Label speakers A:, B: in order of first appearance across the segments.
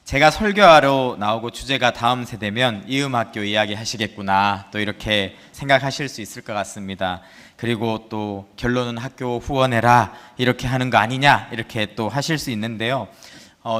A: 제가 설교하러 나오고 주제가 다음 세대면 이음학교 이야기 하시겠구나, 또 이렇게 생각하실 수 있을 것 같습니다. 그리고 또 결론은 학교 후원해라 이렇게 하는 거 아니냐 이렇게 또 하실 수 있는데요.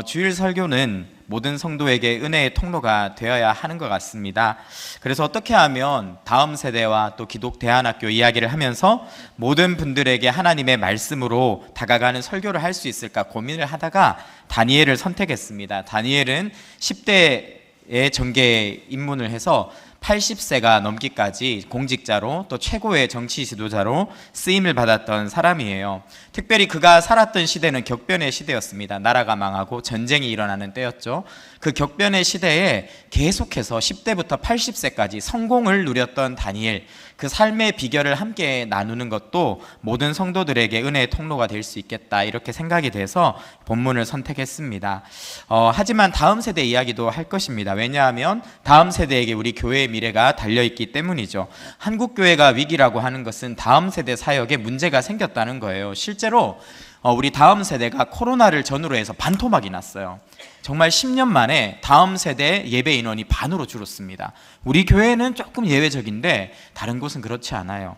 A: 주일 설교는 모든 성도에게 은혜의 통로가 되어야 하는 것 같습니다. 그래서 어떻게 하면 다음 세대와 또 기독 대안학교 이야기를 하면서 모든 분들에게 하나님의 말씀으로 다가가는 설교를 할 수 있을까 고민을 하다가 다니엘을 선택했습니다. 다니엘은 10대의 정계에 입문을 해서 80세가 넘기까지 공직자로 또 최고의 정치 지도자로 쓰임을 받았던 사람이에요. 특별히 그가 살았던 시대는 격변의 시대였습니다. 나라가 망하고 전쟁이 일어나는 때였죠. 그 격변의 시대에 계속해서 10대부터 80세까지 성공을 누렸던 다니엘, 그 삶의 비결을 함께 나누는 것도 모든 성도들에게 은혜의 통로가 될 수 있겠다 이렇게 생각이 돼서 본문을 선택했습니다. 하지만 다음 세대 이야기도 할 것입니다. 왜냐하면 다음 세대에게 우리 교회의 미래가 달려있기 때문이죠. 한국교회가 위기라고 하는 것은 다음 세대 사역에 문제가 생겼다는 거예요. 실제로 우리 다음 세대가 코로나를 전후로 해서 반토막이 났어요. 정말 10년 만에 다음 세대 예배 인원이 반으로 줄었습니다. 우리 교회는 조금 예외적인데 다른 곳은 그렇지 않아요.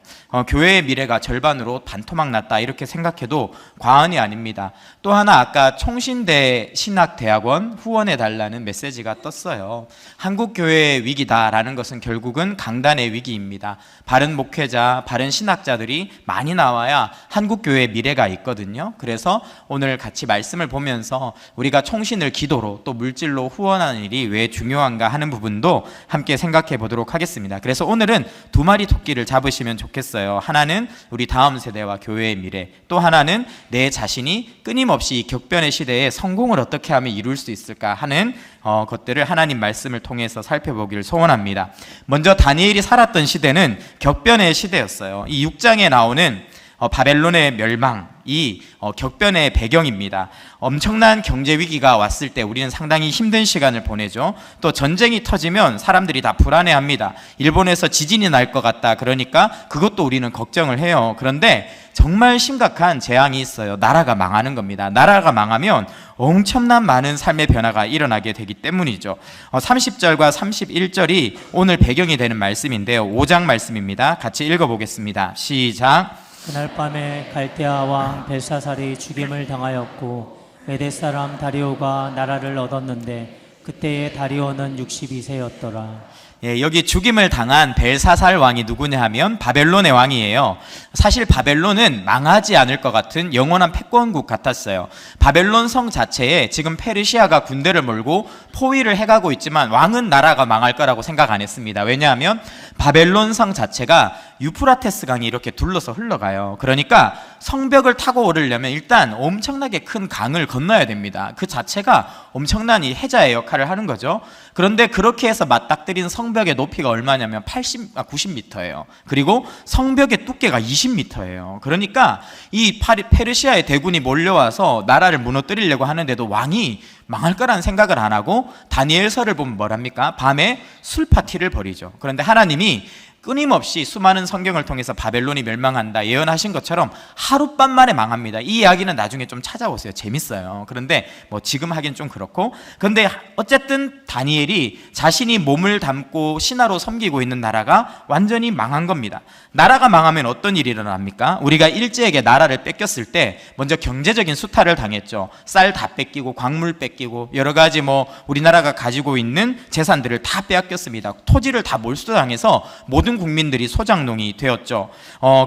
A: 교회의 미래가 절반으로 반토막 났다 이렇게 생각해도 과언이 아닙니다. 또 하나 아까 총신대 신학대학원 후원해달라는 메시지가 떴어요. 한국교회의 위기다라는 것은 결국은 강단의 위기입니다. 바른 목회자, 바른 신학자들이 많이 나와야 한국교회의 미래가 있거든요. 그래서 오늘 같이 말씀을 보면서 우리가 총신을 기도로 또 물질로 후원하는 일이 왜 중요한가 하는 부분도 함께 생각해 보도록 하겠습니다. 그래서 오늘은 두 마리 토끼를 잡으시면 좋겠어요. 하나는 우리 다음 세대와 교회의 미래, 또 하나는 내 자신이 끊임없이 이 격변의 시대에 성공을 어떻게 하면 이룰 수 있을까 하는 것들을 하나님 말씀을 통해서 살펴보기를 소원합니다. 먼저 다니엘이 살았던 시대는 격변의 시대였어요. 이 6장에 나오는 바벨론의 멸망이 격변의 배경입니다. 엄청난 경제 위기가 왔을 때 우리는 상당히 힘든 시간을 보내죠. 또 전쟁이 터지면 사람들이 다 불안해합니다. 일본에서 지진이 날 것 같다 그러니까 그것도 우리는 걱정을 해요. 그런데 정말 심각한 재앙이 있어요. 나라가 망하는 겁니다. 나라가 망하면 엄청난 많은 삶의 변화가 일어나게 되기 때문이죠. 30절과 31절이 오늘 배경이 되는 말씀인데요. 5장 말씀입니다. 같이 읽어보겠습니다. 시작.
B: 그날 밤에 갈대아 왕 벨사살이 죽임을 당하였고 메대 사람 다리오가 나라를 얻었는데 그때의 다리오는 62세였더라.
A: 예, 여기 죽임을 당한 벨사살 왕이 누구냐 하면 바벨론의 왕이에요. 사실 바벨론은 망하지 않을 것 같은 영원한 패권국 같았어요. 바벨론 성 자체에 지금 페르시아가 군대를 몰고 포위를 해가고 있지만 왕은 나라가 망할 거라고 생각 안 했습니다. 왜냐하면 바벨론 성 자체가 유프라테스 강이 이렇게 둘러서 흘러가요. 그러니까 성벽을 타고 오르려면 일단 엄청나게 큰 강을 건너야 됩니다. 그 자체가 엄청난 이 해자의 역할을 하는 거죠. 그런데 그렇게 해서 맞닥뜨린 성벽의 높이가 얼마냐면 90m예요. 그리고 성벽의 두께가 20m예요. 그러니까 이 페르시아의 대군이 몰려와서 나라를 무너뜨리려고 하는데도 왕이 망할 거라는 생각을 안 하고 다니엘서를 보면 뭐랍니까? 밤에 술 파티를 벌이죠. 그런데 하나님이 끊임없이 수많은 성경을 통해서 바벨론이 멸망한다 예언하신 것처럼 하룻밤 만에 망합니다. 이 이야기는 나중에 좀 찾아보세요. 재밌어요. 그런데 뭐 지금 하긴 좀 그렇고, 그런데 어쨌든 다니엘이 자신이 몸을 담고 신하로 섬기고 있는 나라가 완전히 망한 겁니다. 나라가 망하면 어떤 일이 일어납니까? 우리가 일제에게 나라를 뺏겼을 때 먼저 경제적인 수탈을 당했죠. 쌀 다 뺏기고 광물 뺏기고 여러 가지 우리나라가 가지고 있는 재산들을 다 빼앗겼습니다. 토지를 다 몰수당해서 모든 국민들이 소장농이 되었죠.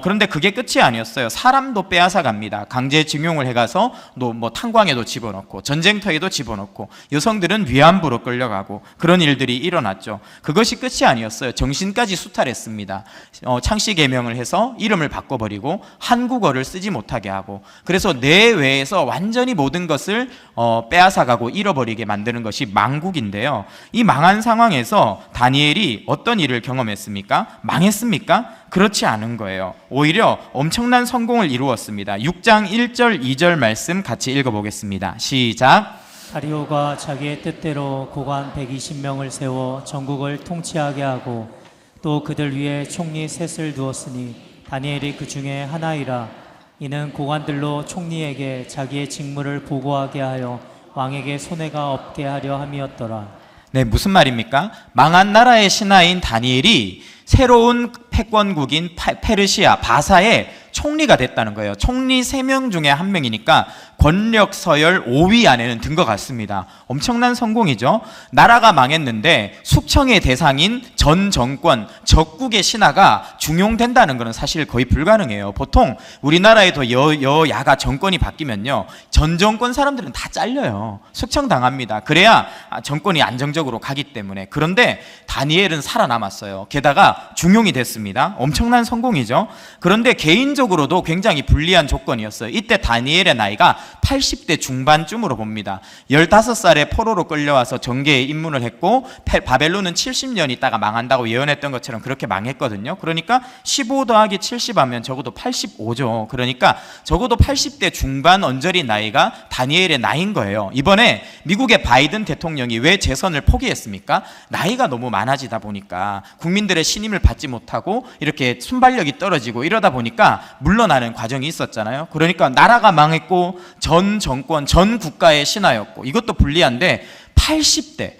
A: 그런데 그게 끝이 아니었어요. 사람도 빼앗아 갑니다. 강제징용을 해가서 탄광에도 집어넣고 전쟁터에도 집어넣고 여성들은 위안부로 끌려가고 그런 일들이 일어났죠. 그것이 끝이 아니었어요. 정신까지 수탈했습니다. 창씨개명을 해서 이름을 바꿔버리고 한국어를 쓰지 못하게 하고, 그래서 내외에서 완전히 모든 것을 빼앗아가고 잃어버리게 만드는 것이 망국인데요. 이 망한 상황에서 다니엘이 어떤 일을 경험했습니까? 망했습니까? 그렇지 않은 거예요. 오히려 엄청난 성공을 이루었습니다. 6장 1절 2절 말씀 같이 읽어보겠습니다. 시작.
B: 다리오가 자기의 뜻대로 고관 120명을 세워 전국을 통치하게 하고 또 그들 위에 총리 셋을 두었으니 다니엘이 그 중에 하나이라. 이는 고관들로 총리에게 자기의 직무를 보고하게 하여 왕에게 손해가 없게 하려 함이었더라.
A: 네, 무슨 말입니까? 망한 나라의 신하인 다니엘이 새로운 패권국인 페르시아 바사의 총리가 됐다는 거예요. 총리 3명 중에 1명이니까 권력 서열 5위 안에는 든 것 같습니다. 엄청난 성공이죠. 나라가 망했는데 숙청의 대상인 전 정권, 적국의 신하가 중용된다는 것은 사실 거의 불가능해요. 보통 우리나라에도 여야가 정권이 바뀌면요, 전 정권 사람들은 다 잘려요. 숙청당합니다. 그래야 정권이 안정적으로 가기 때문에. 그런데 다니엘은 살아남았어요. 게다가 중용이 됐습니다. 엄청난 성공이죠. 그런데 개인적으로도 굉장히 불리한 조건이었어요. 이때 다니엘의 나이가 80대 중반쯤으로 봅니다. 15살에 포로로 끌려와서 정계에 입문을 했고, 바벨론은 70년 있다가 망한다고 예언했던 것처럼 그렇게 망했거든요. 그러니까 15 더하기 70 하면 적어도 85죠. 그러니까 적어도 80대 중반 언저리 나이가 다니엘의 나이인 거예요. 이번에 미국의 바이든 대통령이 왜 재선을 포기했습니까? 나이가 너무 많아지다 보니까 국민들의 신임을 받지 못하고 이렇게 순발력이 떨어지고 이러다 보니까 물러나는 과정이 있었잖아요. 그러니까 나라가 망했고 전 정권, 전 국가의 신하였고, 이것도 불리한데 80대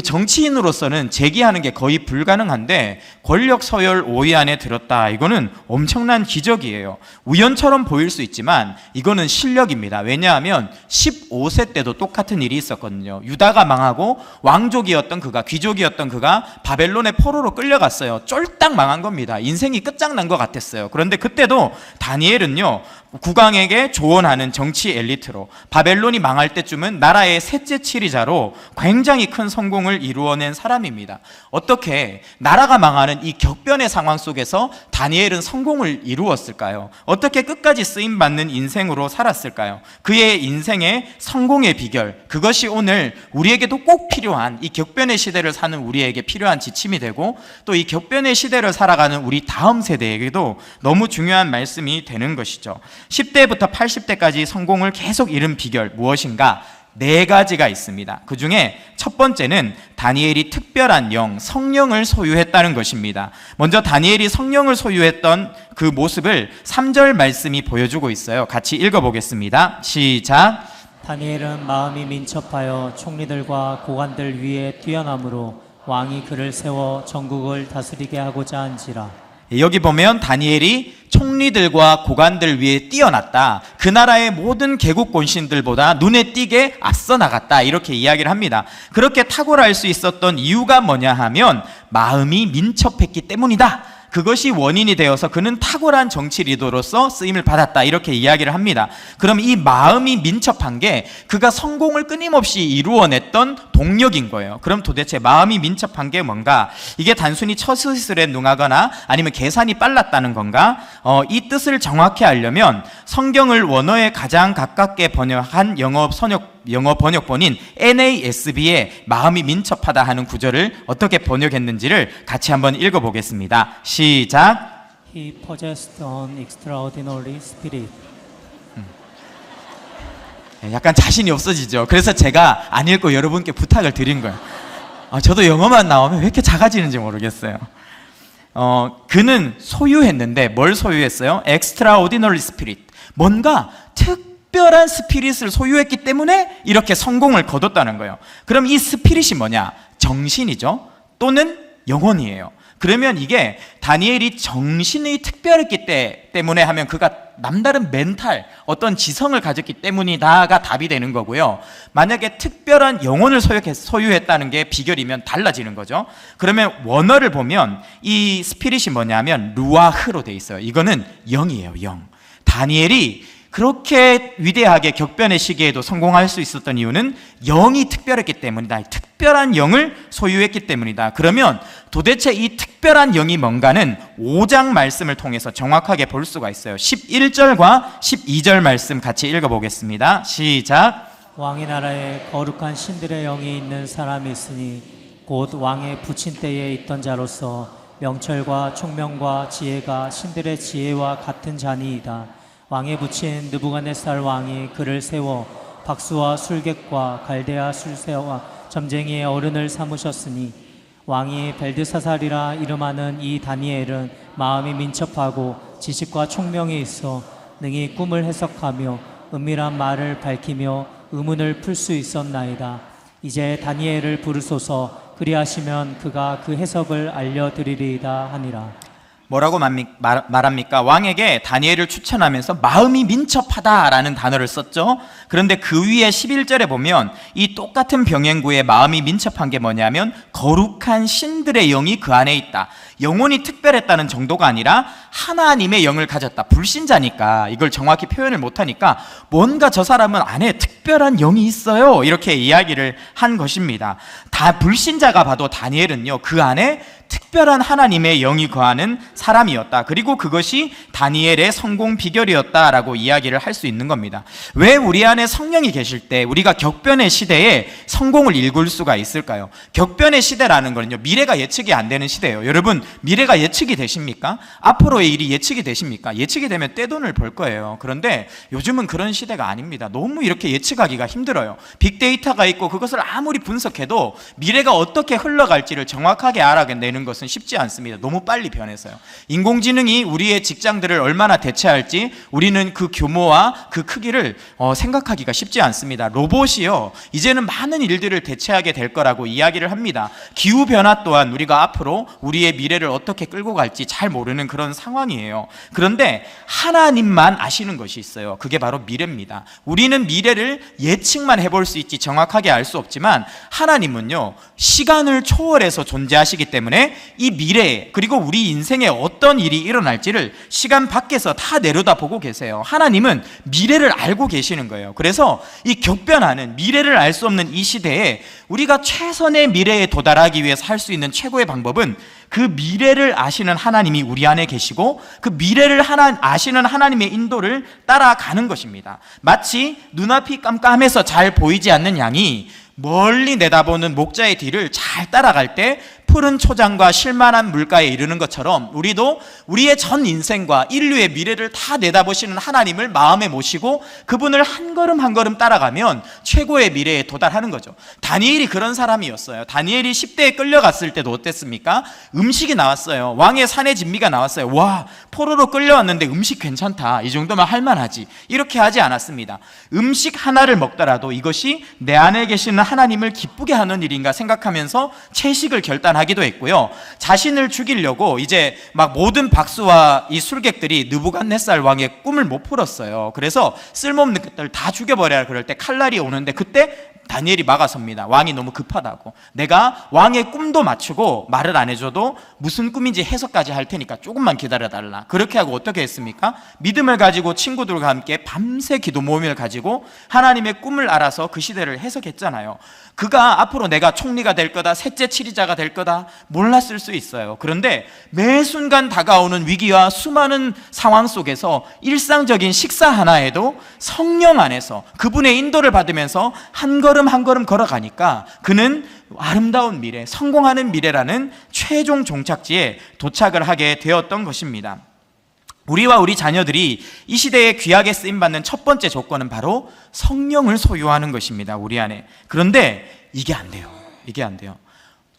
A: 정치인으로서는 재기하는 게 거의 불가능한데 권력 서열 5위 안에 들었다. 이거는 엄청난 기적이에요. 우연처럼 보일 수 있지만 이거는 실력입니다. 왜냐하면 15세 때도 똑같은 일이 있었거든요. 유다가 망하고 왕족이었던 그가, 귀족이었던 그가 바벨론의 포로로 끌려갔어요. 쫄딱 망한 겁니다. 인생이 끝장난 것 같았어요. 그런데 그때도 다니엘은요, 국왕에게 조언하는 정치 엘리트로, 바벨론이 망할 때쯤은 나라의 셋째 치리자로 굉장히 큰 성공을 이루어낸 사람입니다. 어떻게 나라가 망하는 이 격변의 상황 속에서 다니엘은 성공을 이루었을까요? 어떻게 끝까지 쓰임받는 인생으로 살았을까요? 그의 인생의 성공의 비결, 그것이 오늘 우리에게도 꼭 필요한, 이 격변의 시대를 사는 우리에게 필요한 지침이 되고, 또 이 격변의 시대를 살아가는 우리 다음 세대에게도 너무 중요한 말씀이 되는 것이죠. 10대부터 80대까지 성공을 계속 이룬 비결 무엇인가? 4가지가 있습니다. 그 중에 첫 번째는 다니엘이 특별한 영, 성령을 소유했다는 것입니다. 먼저 다니엘이 성령을 소유했던 그 모습을 3절 말씀이 보여주고 있어요. 같이 읽어보겠습니다. 시작.
B: 다니엘은 마음이 민첩하여 총리들과 고관들 위에 뛰어남으로 왕이 그를 세워 전국을 다스리게 하고자 한지라.
A: 여기 보면 다니엘이 총리들과 고관들 위에 뛰어났다. 그 나라의 모든 개국 권신들보다 눈에 띄게 앞서 나갔다. 이렇게 이야기를 합니다. 그렇게 탁월할 수 있었던 이유가 뭐냐 하면 마음이 민첩했기 때문이다. 그것이 원인이 되어서 그는 탁월한 정치 리더로서 쓰임을 받았다. 이렇게 이야기를 합니다. 그럼 이 마음이 민첩한 게 그가 성공을 끊임없이 이루어냈던 동력인 거예요. 그럼 도대체 마음이 민첩한 게 뭔가? 이게 단순히 처스술에 능하거나 아니면 계산이 빨랐다는 건가? 이 뜻을 정확히 알려면 성경을 원어에 가장 가깝게 번역한 영어 번역본인 NASB의 마음이 민첩하다 하는 구절을 어떻게 번역했는지를 같이 한번 읽어보겠습니다. 시작.
B: He possessed an extraordinary spirit.
A: 약간 자신이 없어지죠. 그래서 제가 안 읽고 여러분께 부탁을 드린 거예요. 저도 영어만 나오면 왜 이렇게 작아지는지 모르겠어요. 그는 소유했는데 뭘 소유했어요? extraordinary spirit. 뭔가 특별한 스피릿을 소유했기 때문에 이렇게 성공을 거뒀다는 거예요. 그럼 이 스피릿이 뭐냐? 정신이죠. 또는 영혼이에요. 그러면 이게 다니엘이 정신이 특별했기 때문에 하면 그가 남다른 멘탈, 어떤 지성을 가졌기 때문이다가 답이 되는 거고요. 만약에 특별한 영혼을 소유했다는 게 비결이면 달라지는 거죠. 그러면 원어를 보면 이 스피릿이 뭐냐면 루아흐로 돼 있어요. 이거는 영이에요, 영. 다니엘이 그렇게 위대하게 격변의 시기에도 성공할 수 있었던 이유는 영이 특별했기 때문이다. 특별한 영을 소유했기 때문이다. 그러면 도대체 이 특별한 영이 뭔가는 5장 말씀을 통해서 정확하게 볼 수가 있어요. 11절과 12절 말씀 같이 읽어보겠습니다. 시작.
B: 왕의 나라에 거룩한 신들의 영이 있는 사람이 있으니 곧 왕의 부친 때에 있던 자로서 명철과 총명과 지혜가 신들의 지혜와 같은 자니이다. 왕의 부친 느부갓네살 왕이 그를 세워 박수와 술객과 갈대아 술새와 점쟁이의 어른을 삼으셨으니 왕이 벨드사살이라 이름하는 이 다니엘은 마음이 민첩하고 지식과 총명이 있어 능히 꿈을 해석하며 은밀한 말을 밝히며 의문을 풀 수 있었나이다. 이제 다니엘을 부르소서. 그리하시면 그가 그 해석을 알려드리리이다 하니라.
A: 뭐라고 말합니까? 왕에게 다니엘을 추천하면서 마음이 민첩하다라는 단어를 썼죠. 그런데 그 위에 11절에 보면 이 똑같은 병행구에 마음이 민첩한 게 뭐냐면 거룩한 신들의 영이 그 안에 있다. 영혼이 특별했다는 정도가 아니라 하나님의 영을 가졌다. 불신자니까 이걸 정확히 표현을 못하니까 뭔가 저 사람은 안에 특별한 영이 있어요, 이렇게 이야기를 한 것입니다. 다 불신자가 봐도 다니엘은요, 그 안에 특별한 하나님의 영이 거하는 사람이었다. 그리고 그것이 다니엘의 성공 비결이었다라고 이야기를 할 수 있는 겁니다. 왜 우리 안에 성령이 계실 때 우리가 격변의 시대에 성공을 일굴 수가 있을까요? 격변의 시대라는 거는요, 미래가 예측이 안 되는 시대예요. 여러분, 미래가 예측이 되십니까? 앞으로의 일이 예측이 되십니까? 예측이 되면 떼돈을 벌 거예요. 그런데 요즘은 그런 시대가 아닙니다. 너무 이렇게 예측하기가 힘들어요. 빅데이터가 있고 그것을 아무리 분석해도 미래가 어떻게 흘러갈지를 정확하게 알아내는 것은 쉽지 않습니다. 너무 빨리 변해서요. 인공지능이 우리의 직장들을 얼마나 대체할지 우리는 그 규모와 그 크기를 생각하기가 쉽지 않습니다. 로봇이요, 이제는 많은 일들을 대체하게 될 거라고 이야기를 합니다. 기후변화 또한 우리가 앞으로 우리의 미래를 어떻게 끌고 갈지 잘 모르는 그런 상황이에요. 그런데 하나님만 아시는 것이 있어요. 그게 바로 미래입니다. 우리는 미래를 예측만 해볼 수 있지 정확하게 알 수 없지만 하나님은요, 시간을 초월해서 존재하시기 때문에 이 미래 그리고 우리 인생에 어떤 일이 일어날지를 시간 밖에서 다 내려다보고 계세요. 하나님은 미래를 알고 계시는 거예요. 그래서 이 격변하는 미래를 알 수 없는 이 시대에 우리가 최선의 미래에 도달하기 위해서 할 수 있는 최고의 방법은 그 미래를 아시는 하나님이 우리 안에 계시고 그 미래를 아시는 하나님의 인도를 따라가는 것입니다. 마치 눈앞이 깜깜해서 잘 보이지 않는 양이 멀리 내다보는 목자의 뒤를 잘 따라갈 때 푸른 초장과 쉴만한 물가에 이르는 것처럼 우리도 우리의 전 인생과 인류의 미래를 다 내다보시는 하나님을 마음에 모시고 그분을 한 걸음 한 걸음 따라가면 최고의 미래에 도달하는 거죠. 다니엘이 그런 사람이었어요. 다니엘이 10대에 끌려갔을 때도 어땠습니까? 음식이 나왔어요. 왕의 사내 진미가 나왔어요. 와, 포로로 끌려왔는데 음식 괜찮다, 이 정도면 할만하지, 이렇게 하지 않았습니다. 음식 하나를 먹더라도 이것이 내 안에 계시는 하나님을 기쁘게 하는 일인가 생각하면서 채식을 결단하기도 했고요. 자신을 죽이려고 이제 막 모든 박수와 이 술객들이 느부갓네살 왕의 꿈을 못 풀었어요. 그래서 쓸모없는 것들 다 죽여버려야, 그럴 때 칼날이 오는데 그때 다니엘이 막아섭니다. 왕이 너무 급하다고. 내가 왕의 꿈도 맞추고 말을 안 해줘도 무슨 꿈인지 해석까지 할 테니까 조금만 기다려달라. 그렇게 하고 어떻게 했습니까? 믿음을 가지고 친구들과 함께 밤새 기도 모임을 가지고 하나님의 꿈을 알아서 그 시대를 해석했잖아요. 그가 앞으로 내가 총리가 될 거다, 셋째 치리자가 될 거다 몰랐을 수 있어요. 그런데 매 순간 다가오는 위기와 수많은 상황 속에서 일상적인 식사 하나에도 성령 안에서 그분의 인도를 받으면서 한 걸음 한 걸음 걸어가니까 그는 아름다운 미래, 성공하는 미래라는 최종 종착지에 도착을 하게 되었던 것입니다. 우리와 우리 자녀들이 이 시대에 귀하게 쓰임받는 첫 번째 조건은 바로 성령을 소유하는 것입니다. 우리 안에. 그런데 이게 안 돼요. 이게 안 돼요.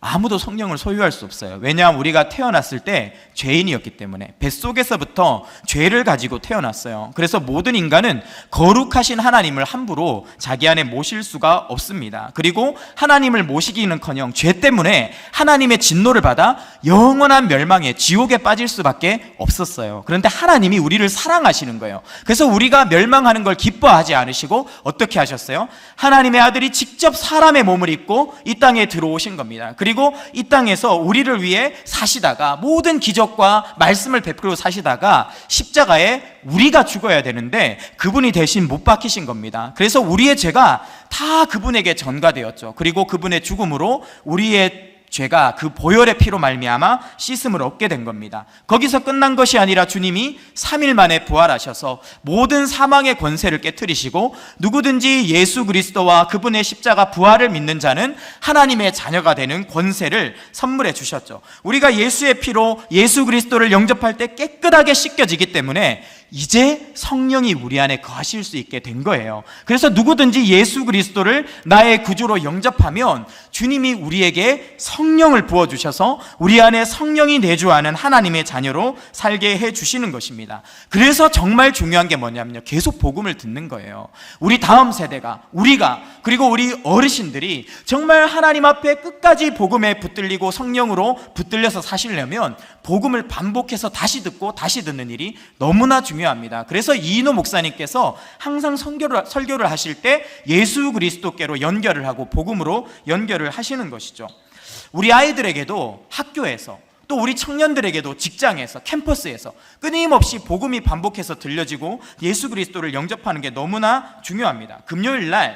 A: 아무도 성령을 소유할 수 없어요. 왜냐하면 우리가 태어났을 때 죄인이었기 때문에 뱃속에서부터 죄를 가지고 태어났어요. 그래서 모든 인간은 거룩하신 하나님을 함부로 자기 안에 모실 수가 없습니다. 그리고 하나님을 모시기는커녕 죄 때문에 하나님의 진노를 받아 영원한 멸망에, 지옥에 빠질 수밖에 없었어요. 그런데 하나님이 우리를 사랑하시는 거예요. 그래서 우리가 멸망하는 걸 기뻐하지 않으시고 어떻게 하셨어요? 하나님의 아들이 직접 사람의 몸을 입고 이 땅에 들어오신 겁니다. 그리고 이 땅에서 우리를 위해 사시다가 모든 기적과 말씀을 베풀고 사시다가 십자가에 우리가 죽어야 되는데 그분이 대신 못 박히신 겁니다. 그래서 우리의 죄가 다 그분에게 전가되었죠. 그리고 그분의 죽음으로 우리의 죄가 그 보혈의 피로 말미암아 씻음을 얻게 된 겁니다. 거기서 끝난 것이 아니라 주님이 3일 만에 부활하셔서 모든 사망의 권세를 깨트리시고 누구든지 예수 그리스도와 그분의 십자가 부활을 믿는 자는 하나님의 자녀가 되는 권세를 선물해 주셨죠. 우리가 예수의 피로 예수 그리스도를 영접할 때 깨끗하게 씻겨지기 때문에 이제 성령이 우리 안에 거하실 수 있게 된 거예요. 그래서 누구든지 예수 그리스도를 나의 구주로 영접하면 주님이 우리에게
C: 성령을 부어주셔서 우리 안에 성령이 내주하는 하나님의 자녀로 살게 해주시는 것입니다. 그래서 정말 중요한 게 뭐냐면요, 계속 복음을 듣는 거예요. 우리 다음 세대가, 우리가, 그리고 우리 어르신들이 정말 하나님 앞에 끝까지 복음에 붙들리고 성령으로 붙들려서 사시려면 복음을 반복해서 다시 듣고 다시 듣는 일이 너무나 중요합니다. 그래서 이인호 목사님께서 항상 설교를 하실 때 예수 그리스도께로 연결을 하고 복음으로 연결을 하시는 것이죠. 우리 아이들에게도 학교에서, 또 우리 청년들에게도 직장에서, 캠퍼스에서 끊임없이 복음이 반복해서 들려지고 예수 그리스도를 영접하는 게 너무나 중요합니다.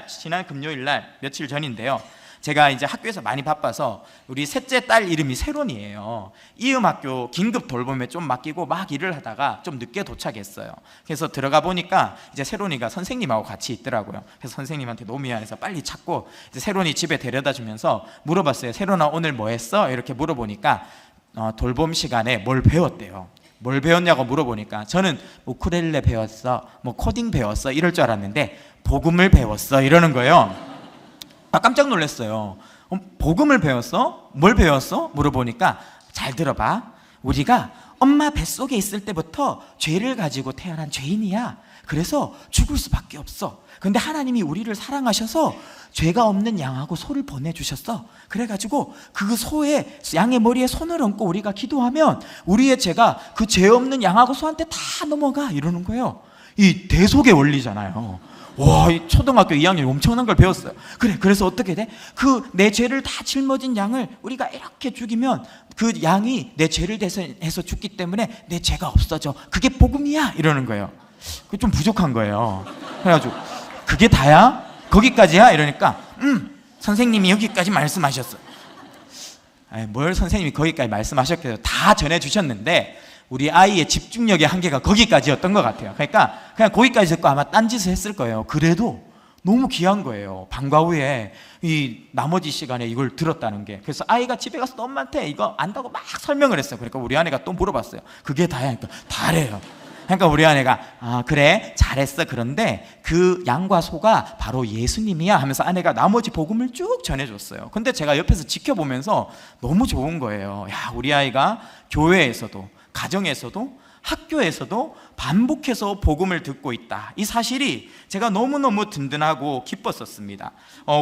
C: 지난 금요일 날 며칠 전인데요, 제가 이제 학교에서 많이 바빠서 우리 셋째 딸 이름이 세론이에요. 이음학교 긴급 돌봄에 좀 맡기고 막 일을 하다가 좀 늦게 도착했어요. 그래서 들어가 보니까 이제 세론이가 선생님하고 같이 있더라고요. 그래서 선생님한테 너무 미안해서 빨리 찾고 이제 세론이 집에 데려다 주면서 물어봤어요. 세론아, 오늘 뭐 했어? 이렇게 물어보니까 돌봄 시간에 뭘 배웠대요. 뭘 배웠냐고 물어보니까 저는 우쿨렐레 배웠어, 뭐 코딩 배웠어 이럴 줄 알았는데 복음을 배웠어 이러는 거예요. 깜짝 놀랐어요. 복음을 배웠어? 뭘 배웠어? 물어보니까 잘 들어봐. 우리가 엄마 뱃속에 있을 때부터 죄를 가지고 태어난 죄인이야. 그래서 죽을 수밖에 없어. 근데 하나님이 우리를 사랑하셔서 죄가 없는 양하고 소를 보내주셨어. 그래가지고 그 소의, 양의 머리에 손을 얹고 우리가 기도하면 우리의 죄가 그 죄 없는 양하고 소한테 다 넘어가 이러는 거예요. 이 대속의 원리잖아요. 와, 이 초등학교 2학년 엄청난 걸 배웠어요. 그래서 어떻게 돼? 그 내 죄를 다 짊어진 양을 우리가 이렇게 죽이면 그 양이 내 죄를 대신해서 죽기 때문에 내 죄가 없어져. 그게 복음이야 이러는 거예요. 그게 좀 부족한 거예요. 그래가지고 그게 다야? 거기까지야? 이러니까 선생님이 여기까지 말씀하셨어. 뭘 선생님이 거기까지 말씀하셨겠어요. 다 전해주셨는데 우리 아이의 집중력의 한계가 거기까지였던 것 같아요. 그러니까 그냥 거기까지 듣고 아마 딴짓을 했을 거예요. 그래도 너무 귀한 거예요. 방과 후에 이 나머지 시간에 이걸 들었다는 게. 그래서 아이가 집에 가서 또 엄마한테 이거 안다고 막 설명을 했어요. 그러니까 우리 아내가 또 물어봤어요. 그게 다야? 그러니까 다래요. 그러니까 우리 아내가 그래 잘했어. 그런데 그 양과 소가 바로 예수님이야 하면서 아내가 나머지 복음을 쭉 전해줬어요. 근데 제가 옆에서 지켜보면서 너무 좋은 거예요. 야, 우리 아이가 교회에서도, 가정에서도, 학교에서도 반복해서 복음을 듣고 있다. 이 사실이 제가 너무너무 든든하고 기뻤었습니다.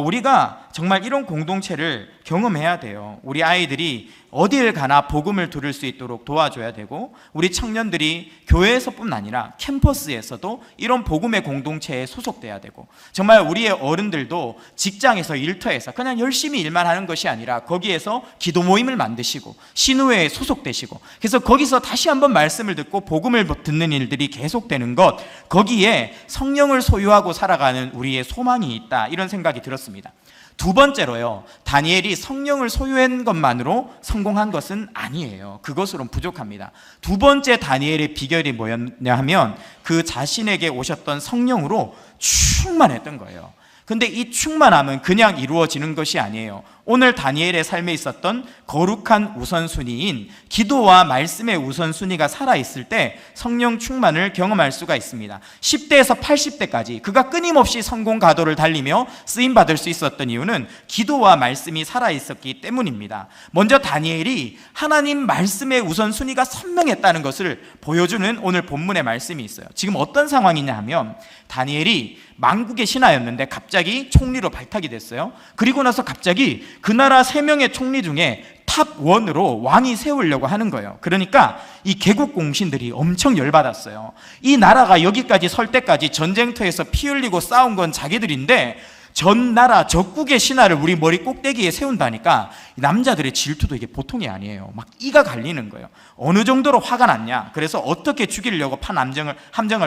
C: 우리가 정말 이런 공동체를 경험해야 돼요. 우리 아이들이 어딜 가나 복음을 들을 수 있도록 도와줘야 되고, 우리 청년들이 교회에서뿐 아니라 캠퍼스에서도 이런 복음의 공동체에 소속돼야 되고, 정말 우리의 어른들도 직장에서, 일터에서 그냥 열심히 일만 하는 것이 아니라 거기에서 기도 모임을 만드시고 신우회에 소속되시고, 그래서 거기서 다시 한번 말씀을 듣고 복음을 듣는 일들이 계속되는 것, 거기에 성령을 소유하고 살아가는 우리의 소망이 있다, 이런 생각이 들었습니다. 두 번째로요, 다니엘이 성령을 소유한 것만으로 성공한 것은 아니에요. 그것으로는 부족합니다. 두 번째 다니엘의 비결이 뭐였냐 하면 그 자신에게 오셨던 성령으로 충만했던 거예요. 근데 이 충만함은 그냥 이루어지는 것이 아니에요. 오늘 다니엘의 삶에 있었던 거룩한 우선순위인 기도와 말씀의 우선순위가 살아있을 때 성령 충만을 경험할 수가 있습니다. 10대에서 80대까지 그가 끊임없이 성공 가도를 달리며 쓰임받을 수 있었던 이유는 기도와 말씀이 살아있었기 때문입니다. 먼저 다니엘이 하나님 말씀의 우선순위가 선명했다는 것을 보여주는 오늘 본문의 말씀이 있어요. 지금 어떤 상황이냐 하면 다니엘이 만국의 신하였는데 갑자기 총리로 발탁이 됐어요. 그리고 나서 갑자기 그 나라 3명의 총리 중에 탑1으로 왕이 세우려고 하는 거예요. 그러니까 이 개국 공신들이 엄청 열받았어요. 이 나라가 여기까지 설 때까지 전쟁터에서 피 흘리고 싸운 건 자기들인데 전 나라 적국의 신하를 우리 머리 꼭대기에 세운다니까 남자들의 질투도 이게 보통이 아니에요. 막 이가 갈리는 거예요. 어느 정도로 화가 났냐, 그래서 어떻게 죽이려고 함정을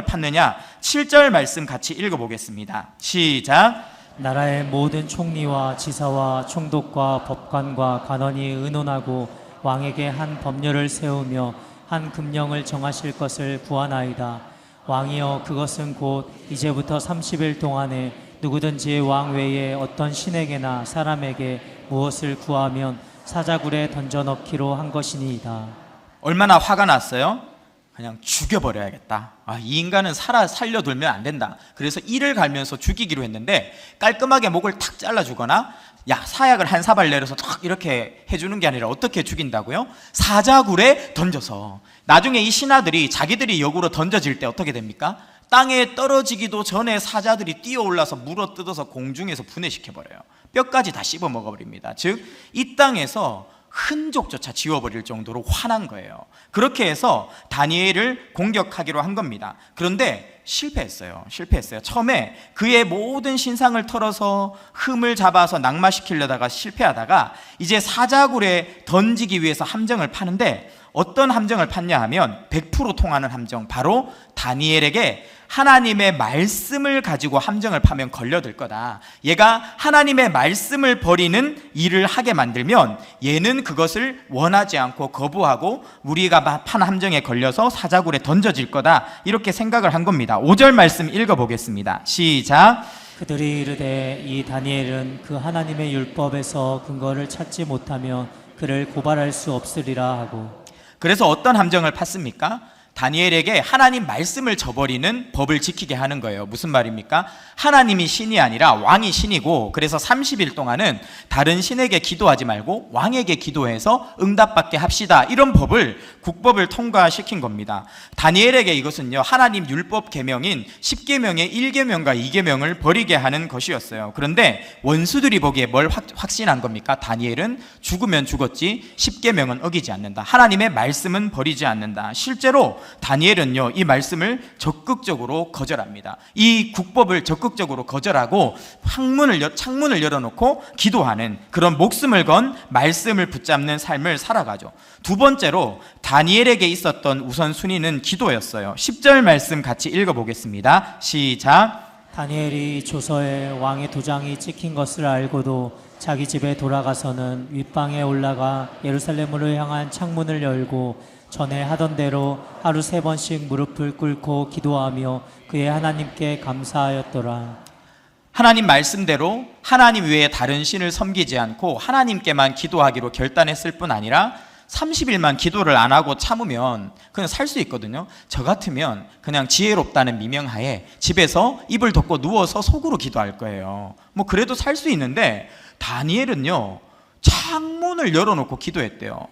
C: 팠느냐. 7절 말씀 같이 읽어보겠습니다. 시작.
B: 나라의 모든 총리와 지사와 총독과 법관과 관원이 의논하고 왕에게 한 법률을 세우며 한 금령을 정하실 것을 구하나이다. 왕이여, 그것은 곧 이제부터 30일 동안에 누구든지 왕 외에 어떤 신에게나 사람에게 무엇을 구하면 사자굴에 던져넣기로 한 것이니이다.
C: 얼마나 화가 났어요? 그냥 죽여버려야겠다. 이 인간은 살려두면 안 된다. 그래서 이를 갈면서 죽이기로 했는데 깔끔하게 목을 탁 잘라주거나 사약을 한 사발 내려서 탁 이렇게 해주는 게 아니라 어떻게 죽인다고요? 사자굴에 던져서. 나중에 이 신하들이 자기들이 역으로 던져질 때 어떻게 됩니까? 땅에 떨어지기도 전에 사자들이 뛰어올라서 물어뜯어서 공중에서 분해시켜버려요. 뼈까지 다 씹어 먹어버립니다. 즉 이 땅에서 흔적조차 지워버릴 정도로 화난 거예요. 그렇게 해서 다니엘을 공격하기로 한 겁니다. 그런데 실패했어요. 처음에 그의 모든 신상을 털어서 흠을 잡아서 낙마시키려다가 실패하다가 이제 사자굴에 던지기 위해서 함정을 파는데 어떤 함정을 팠냐 하면 100% 통하는 함정, 바로 다니엘에게 하나님의 말씀을 가지고 함정을 파면 걸려들 거다. 얘가 하나님의 말씀을 버리는 일을 하게 만들면 얘는 그것을 원하지 않고 거부하고 우리가 판 함정에 걸려서 사자굴에 던져질 거다. 이렇게 생각을 한 겁니다. 5절 말씀 읽어보겠습니다. 시작.
B: 그들이 이르되 이 다니엘은 그 하나님의 율법에서 근거를 찾지 못하며 그를 고발할 수 없으리라 하고.
C: 그래서 어떤 함정을 팠습니까? 다니엘에게 하나님 말씀을 저버리는 법을 지키게 하는 거예요. 무슨 말입니까? 하나님이 신이 아니라 왕이 신이고, 그래서 30일 동안은 다른 신에게 기도하지 말고 왕에게 기도해서 응답받게 합시다. 이런 법을, 국법을 통과시킨 겁니다. 다니엘에게 이것은요, 하나님 율법 계명인 10계명의 1계명과 2계명을 버리게 하는 것이었어요. 그런데 원수들이 보기에 뭘 확신한 겁니까? 다니엘은 죽으면 죽었지 10계명은 어기지 않는다. 하나님의 말씀은 버리지 않는다. 실제로 다니엘은요, 이 말씀을 적극적으로 거절합니다. 이 국법을 적극적으로 거절하고 창문을 열어놓고 기도하는, 그런 목숨을 건 말씀을 붙잡는 삶을 살아가죠. 두 번째로 다니엘에게 있었던 우선순위는 기도였어요. 10절 말씀 같이 읽어보겠습니다. 시작.
B: 다니엘이 조서에 왕의 도장이 찍힌 것을 알고도 자기 집에 돌아가서는 윗방에 올라가 예루살렘으로 향한 창문을 열고 전에 하던 대로 하루 3번씩 무릎을 꿇고 기도하며 그의 하나님께 감사하였더라.
C: 하나님 말씀대로 하나님 외에 다른 신을 섬기지 않고 하나님께만 기도하기로 결단했을 뿐 아니라 30일만 기도를 안 하고 참으면 그냥 살 수 있거든요. 저 같으면 그냥 지혜롭다는 미명하에 집에서 이불 덮고 누워서 속으로 기도할 거예요. 그래도 살 수 있는데 다니엘은요, 창문을 열어놓고 기도했대요.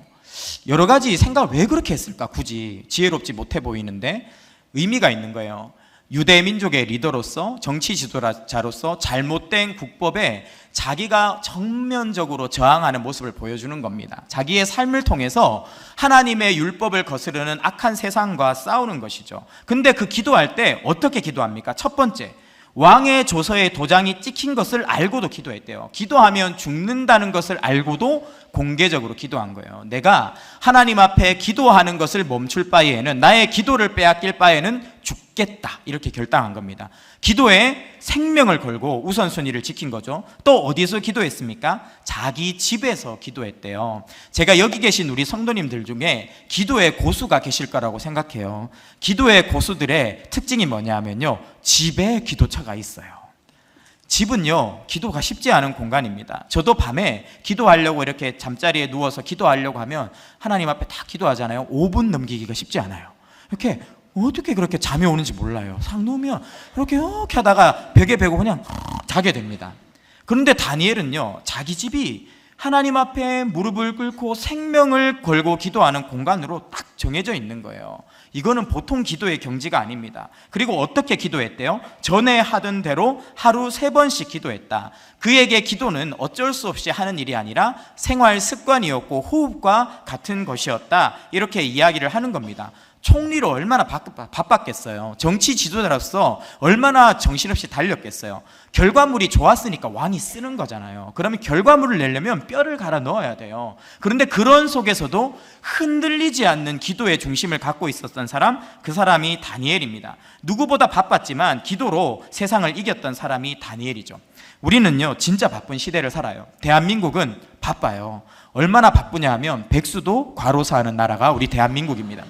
C: 여러 가지 생각을 왜 그렇게 했을까? 굳이 지혜롭지 못해 보이는데 의미가 있는 거예요. 유대 민족의 리더로서, 정치 지도자로서 잘못된 국법에 자기가 정면적으로 저항하는 모습을 보여주는 겁니다. 자기의 삶을 통해서 하나님의 율법을 거스르는 악한 세상과 싸우는 것이죠. 근데 그 기도할 때 어떻게 기도합니까? 첫 번째, 왕의 조서에 도장이 찍힌 것을 알고도 기도했대요. 기도하면 죽는다는 것을 알고도 공개적으로 기도한 거예요. 내가 하나님 앞에 기도하는 것을 멈출 바에는, 나의 기도를 빼앗길 바에는 죽겠다, 이렇게 결단한 겁니다. 기도에 생명을 걸고 우선순위를 지킨 거죠. 또 어디서 기도했습니까? 자기 집에서 기도했대요. 제가 여기 계신 우리 성도님들 중에 기도의 고수가 계실 거라고 생각해요. 기도의 고수들의 특징이 뭐냐면요, 집에 기도처가 있어요. 집은요, 기도가 쉽지 않은 공간입니다. 저도 밤에 기도하려고 이렇게 잠자리에 누워서 기도하려고 하면 하나님 앞에 딱 기도하잖아요. 5분 넘기기가 쉽지 않아요. 이렇게 어떻게 그렇게 잠이 오는지 몰라요. 상 누우면 이렇게 하다가 벽에 베고 그냥 자게 됩니다. 그런데 다니엘은요, 자기 집이 하나님 앞에 무릎을 꿇고 생명을 걸고 기도하는 공간으로 딱 정해져 있는 거예요. 이거는 보통 기도의 경지가 아닙니다. 그리고 어떻게 기도했대요? 전에 하던 대로 하루 3번씩 기도했다. 그에게 기도는 어쩔 수 없이 하는 일이 아니라 생활 습관이었고 호흡과 같은 것이었다. 이렇게 이야기를 하는 겁니다. 총리로 얼마나 바빴겠어요. 정치 지도자로서 얼마나 정신없이 달렸겠어요. 결과물이 좋았으니까 왕이 쓰는 거잖아요. 그러면 결과물을 내려면 뼈를 갈아 넣어야 돼요. 그런데 그런 속에서도 흔들리지 않는 기도의 중심을 갖고 있었던 사람, 그 사람이 다니엘입니다. 누구보다 바빴지만 기도로 세상을 이겼던 사람이 다니엘이죠. 우리는요, 진짜 바쁜 시대를 살아요. 대한민국은 바빠요. 얼마나 바쁘냐 하면 백수도 과로사하는 나라가 우리 대한민국입니다.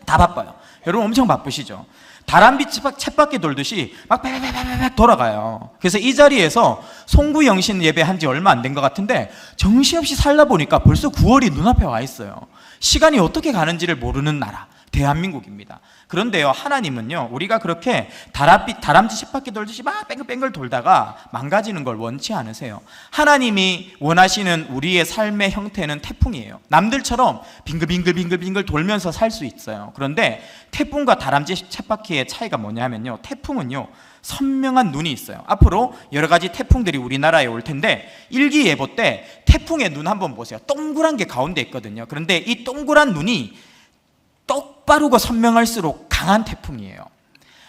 C: 다 바빠요. 여러분 엄청 바쁘시죠? 다람쥐 쳇바퀴 돌듯이 막 팍팍팍팍 돌아가요. 그래서 이 자리에서 송구영신 예배한 지 얼마 안 된 것 같은데 정신없이 살다 보니까 벌써 9월이 눈앞에 와 있어요. 시간이 어떻게 가는지를 모르는 나라. 대한민국입니다. 그런데요, 하나님은요, 우리가 그렇게 다람쥐 쳇바퀴 돌듯이 막 뺑글뺑글 돌다가 망가지는 걸 원치 않으세요. 하나님이 원하시는 우리의 삶의 형태는 태풍이에요. 남들처럼 빙글빙글 돌면서 살 수 있어요. 그런데 태풍과 다람쥐 쳇바퀴의 차이가 뭐냐면요, 태풍은요, 선명한 눈이 있어요. 앞으로 여러 가지 태풍들이 우리나라에 올 텐데 일기예보 때 태풍의 눈 한번 보세요. 동그란 게 가운데 있거든요. 그런데 이 동그란 눈이 똑바르고 선명할수록 강한 태풍이에요.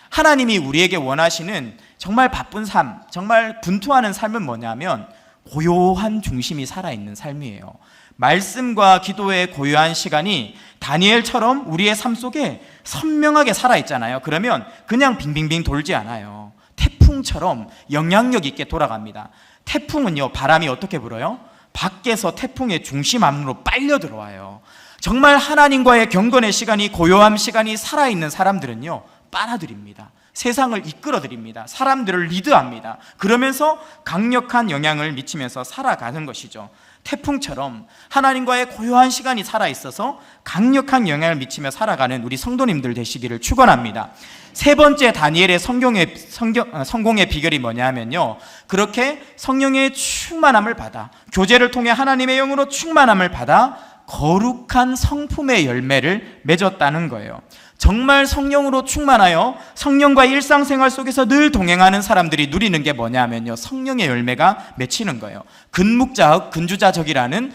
C: 하나님이 우리에게 원하시는 정말 바쁜 삶, 정말 분투하는 삶은 뭐냐면 고요한 중심이 살아있는 삶이에요. 말씀과 기도의 고요한 시간이 다니엘처럼 우리의 삶 속에 선명하게 살아있잖아요. 그러면 그냥 빙빙빙 돌지 않아요. 태풍처럼 영향력 있게 돌아갑니다. 태풍은요, 바람이 어떻게 불어요? 밖에서 태풍의 중심 안으로 빨려 들어와요. 정말 하나님과의 경건의 시간이, 고요한 시간이 살아있는 사람들은요, 빨아들입니다. 세상을 이끌어드립니다. 사람들을 리드합니다. 그러면서 강력한 영향을 미치면서 살아가는 것이죠. 태풍처럼 하나님과의 고요한 시간이 살아있어서 강력한 영향을 미치며 살아가는 우리 성도님들 되시기를 축원합니다. 세 번째 다니엘의 성공의 비결이 뭐냐면요, 그렇게 성령의 충만함을 받아, 교제를 통해 하나님의 영으로 충만함을 받아 거룩한 성품의 열매를 맺었다는 거예요. 정말 성령으로 충만하여 성령과 일상생활 속에서 늘 동행하는 사람들이 누리는 게 뭐냐면요, 성령의 열매가 맺히는 거예요. 근묵자흑 근주자적이라는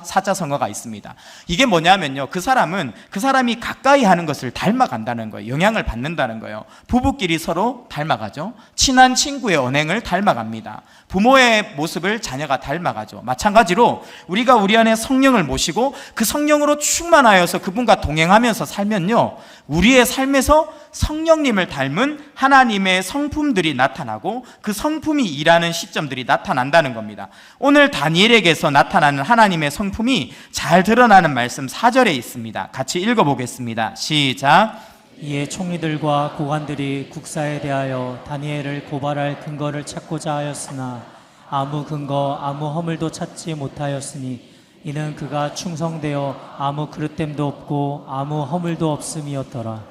C: 사자성어가 있습니다. 이게 뭐냐면요, 그 사람이 가까이 하는 것을 닮아간다는 거예요. 영향을 받는다는 거예요. 부부끼리 서로 닮아가죠. 친한 친구의 언행을 닮아갑니다. 부모의 모습을 자녀가 닮아가죠. 마찬가지로 우리가 우리 안에 성령을 모시고 그 성령으로 충만하여서 그분과 동행하면서 살면요, 우리의 삶에서 성령님을 닮은 하나님의 성품들이 나타나고 그 성품이 일하는 시점들이 나타난다는 겁니다. 오늘 다니엘에게서 나타나는 하나님의 성품이 잘 드러나는 말씀 4절에 있습니다. 같이 읽어보겠습니다. 시작.
B: 이에 총리들과 고관들이 국사에 대하여 다니엘을 고발할 근거를 찾고자 하였으나 아무 근거 아무 허물도 찾지 못하였으니 이는 그가 충성되어 아무 그릇됨도 없고 아무 허물도 없음이었더라.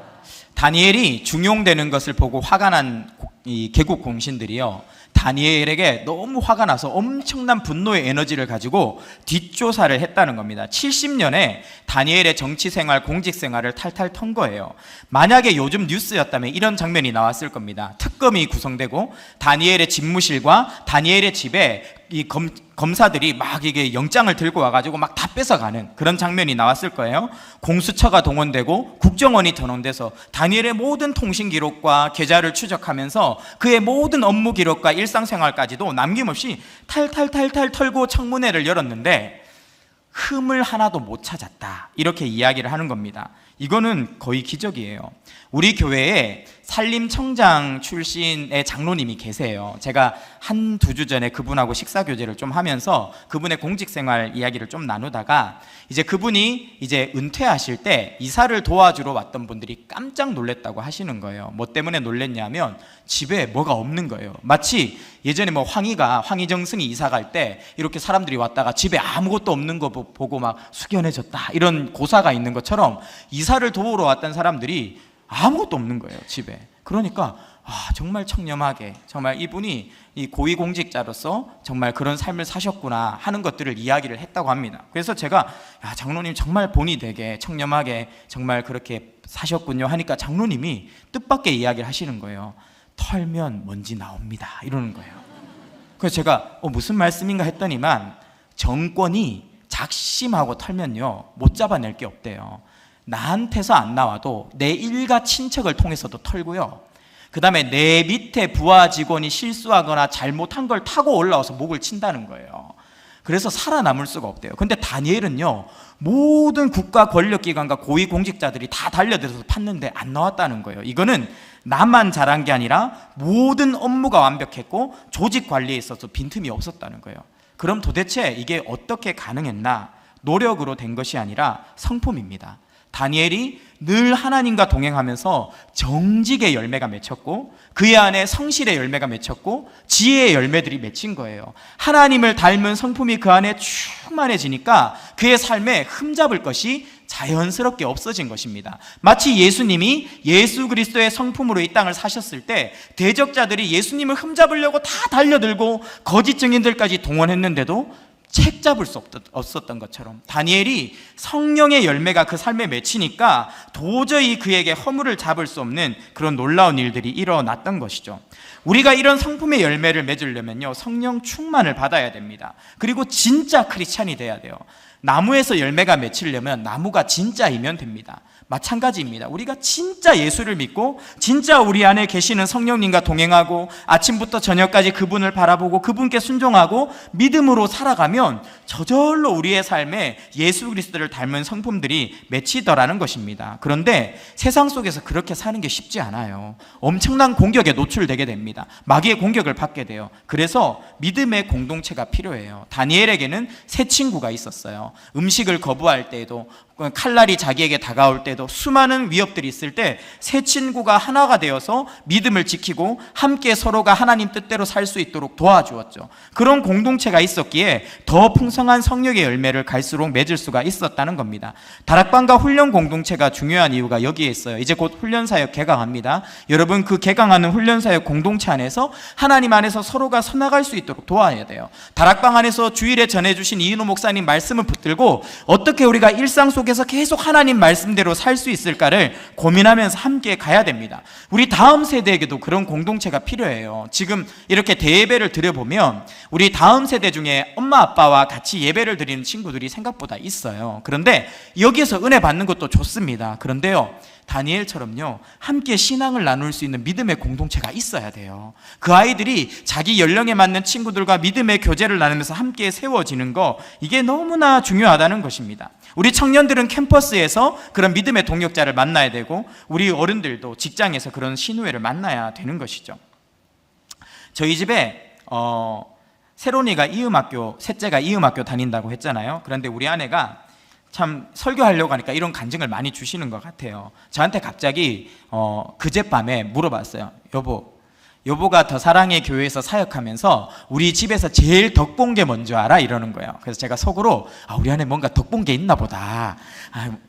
C: 다니엘이 중용되는 것을 보고 화가 난 이 개국 공신들이요, 다니엘에게 너무 화가 나서 엄청난 분노의 에너지를 가지고 뒷조사를 했다는 겁니다. 70년에 다니엘의 정치생활, 공직생활을 탈탈 턴 거예요. 만약에 요즘 뉴스였다면 이런 장면이 나왔을 겁니다. 특검이 구성되고 다니엘의 집무실과 다니엘의 집에 이 검사들이 막 이게 영장을 들고 와가지고 막 다 뺏어가는 그런 장면이 나왔을 거예요. 공수처가 동원되고 국정원이 동원돼서 다니엘의 모든 통신 기록과 계좌를 추적하면서 그의 모든 업무 기록과 일상생활까지도 남김없이 탈탈 털고 청문회를 열었는데 흠을 하나도 못 찾았다, 이렇게 이야기를 하는 겁니다. 이거는 거의 기적이에요. 우리 교회에 산림청장 출신의 장로님이 계세요. 제가 한두 주 전에 그분하고 식사교제를 좀 하면서 그분의 공직생활 이야기를 좀 나누다가 이제 그분이 이제 은퇴하실 때 이사를 도와주러 왔던 분들이 깜짝 놀랐다고 하시는 거예요. 뭐 때문에 놀랐냐면 집에 뭐가 없는 거예요. 마치 예전에 뭐 황희정승이 이사 갈 때 이렇게 사람들이 왔다가 집에 아무것도 없는 거 보고 막 숙연해졌다, 이런 고사가 있는 것처럼 이사를 도우러 왔던 사람들이 아무것도 없는 거예요, 집에. 그러니까 정말 청렴하게, 정말 이분이 이 고위공직자로서 정말 그런 삶을 사셨구나 하는 것들을 이야기를 했다고 합니다. 그래서 제가 장로님 정말 본이 되게 청렴하게 정말 그렇게 사셨군요 하니까 장로님이 뜻밖의 이야기를 하시는 거예요. 털면 먼지 나옵니다, 이러는 거예요. 그래서 제가 무슨 말씀인가 했더니만 정권이 작심하고 털면요 못 잡아낼 게 없대요. 나한테서 안 나와도 내 일가 친척을 통해서도 털고요, 그 다음에 내 밑에 부하 직원이 실수하거나 잘못한 걸 타고 올라와서 목을 친다는 거예요. 그래서 살아남을 수가 없대요. 근데 다니엘은요, 모든 국가 권력기관과 고위공직자들이 다 달려들어서 팠는데 안 나왔다는 거예요. 이거는 나만 잘한 게 아니라 모든 업무가 완벽했고 조직 관리에 있어서 빈틈이 없었다는 거예요. 그럼 도대체 이게 어떻게 가능했나? 노력으로 된 것이 아니라 성품입니다. 다니엘이 늘 하나님과 동행하면서 정직의 열매가 맺혔고 그의 안에 성실의 열매가 맺혔고 지혜의 열매들이 맺힌 거예요. 하나님을 닮은 성품이 그 안에 충만해지니까 그의 삶에 흠잡을 것이 자연스럽게 없어진 것입니다. 마치 예수님이 예수 그리스도의 성품으로 이 땅을 사셨을 때 대적자들이 예수님을 흠잡으려고 다 달려들고 거짓 증인들까지 동원했는데도 책 잡을 수 없었던 것처럼 다니엘이 성령의 열매가 그 삶에 맺히니까 도저히 그에게 허물을 잡을 수 없는 그런 놀라운 일들이 일어났던 것이죠. 우리가 이런 성품의 열매를 맺으려면요, 성령 충만을 받아야 됩니다. 그리고 진짜 크리스찬이 돼야 돼요. 나무에서 열매가 맺히려면 나무가 진짜이면 됩니다. 마찬가지입니다. 우리가 진짜 예수를 믿고 진짜 우리 안에 계시는 성령님과 동행하고 아침부터 저녁까지 그분을 바라보고 그분께 순종하고 믿음으로 살아가면 저절로 우리의 삶에 예수 그리스도를 닮은 성품들이 맺히더라는 것입니다. 그런데 세상 속에서 그렇게 사는 게 쉽지 않아요. 엄청난 공격에 노출되게 됩니다. 마귀의 공격을 받게 돼요. 그래서 믿음의 공동체가 필요해요. 다니엘에게는 세 친구가 있었어요. 음식을 거부할 때에도, 칼날이 자기에게 다가올 때도, 수많은 위협들이 있을 때 세 친구가 하나가 되어서 믿음을 지키고 함께 서로가 하나님 뜻대로 살 수 있도록 도와주었죠. 그런 공동체가 있었기에 더 풍성한 성령의 열매를 갈수록 맺을 수가 있었다는 겁니다. 다락방과 훈련 공동체가 중요한 이유가 여기에 있어요. 이제 곧 훈련사역 개강합니다. 여러분, 그 개강하는 훈련사역 공동체 안에서 하나님 안에서 서로가 서나갈 수 있도록 도와야 돼요. 다락방 안에서 주일에 전해주신 이인호 목사님 말씀을 붙들고 어떻게 우리가 일상 속에서 계속 하나님 말씀대로 살 수 있을까를 고민하면서 함께 가야 됩니다. 우리 다음 세대에게도 그런 공동체가 필요해요. 지금 이렇게 대예배를 드려보면 우리 다음 세대 중에 엄마 아빠와 같이 예배를 드리는 친구들이 생각보다 있어요. 그런데 여기에서 은혜 받는 것도 좋습니다. 그런데요, 다니엘처럼요, 함께 신앙을 나눌 수 있는 믿음의 공동체가 있어야 돼요. 그 아이들이 자기 연령에 맞는 친구들과 믿음의 교제를 나누면서 함께 세워지는 거, 이게 너무나 중요하다는 것입니다. 우리 청년들은 캠퍼스에서 그런 믿음의 동역자를 만나야 되고 우리 어른들도 직장에서 그런 신우회를 만나야 되는 것이죠. 저희 집에 세론이가 이음학교, 셋째가 이음학교 다닌다고 했잖아요. 그런데 우리 아내가 참 설교하려고 하니까 이런 간증을 많이 주시는 것 같아요. 저한테 갑자기 그젯밤에 물어봤어요. 여보가 더 사랑의 교회에서 사역하면서 우리 집에서 제일 덕 본 게 뭔지 알아? 이러는 거예요. 그래서 제가 속으로 우리 안에 뭔가 덕 본 게 있나 보다.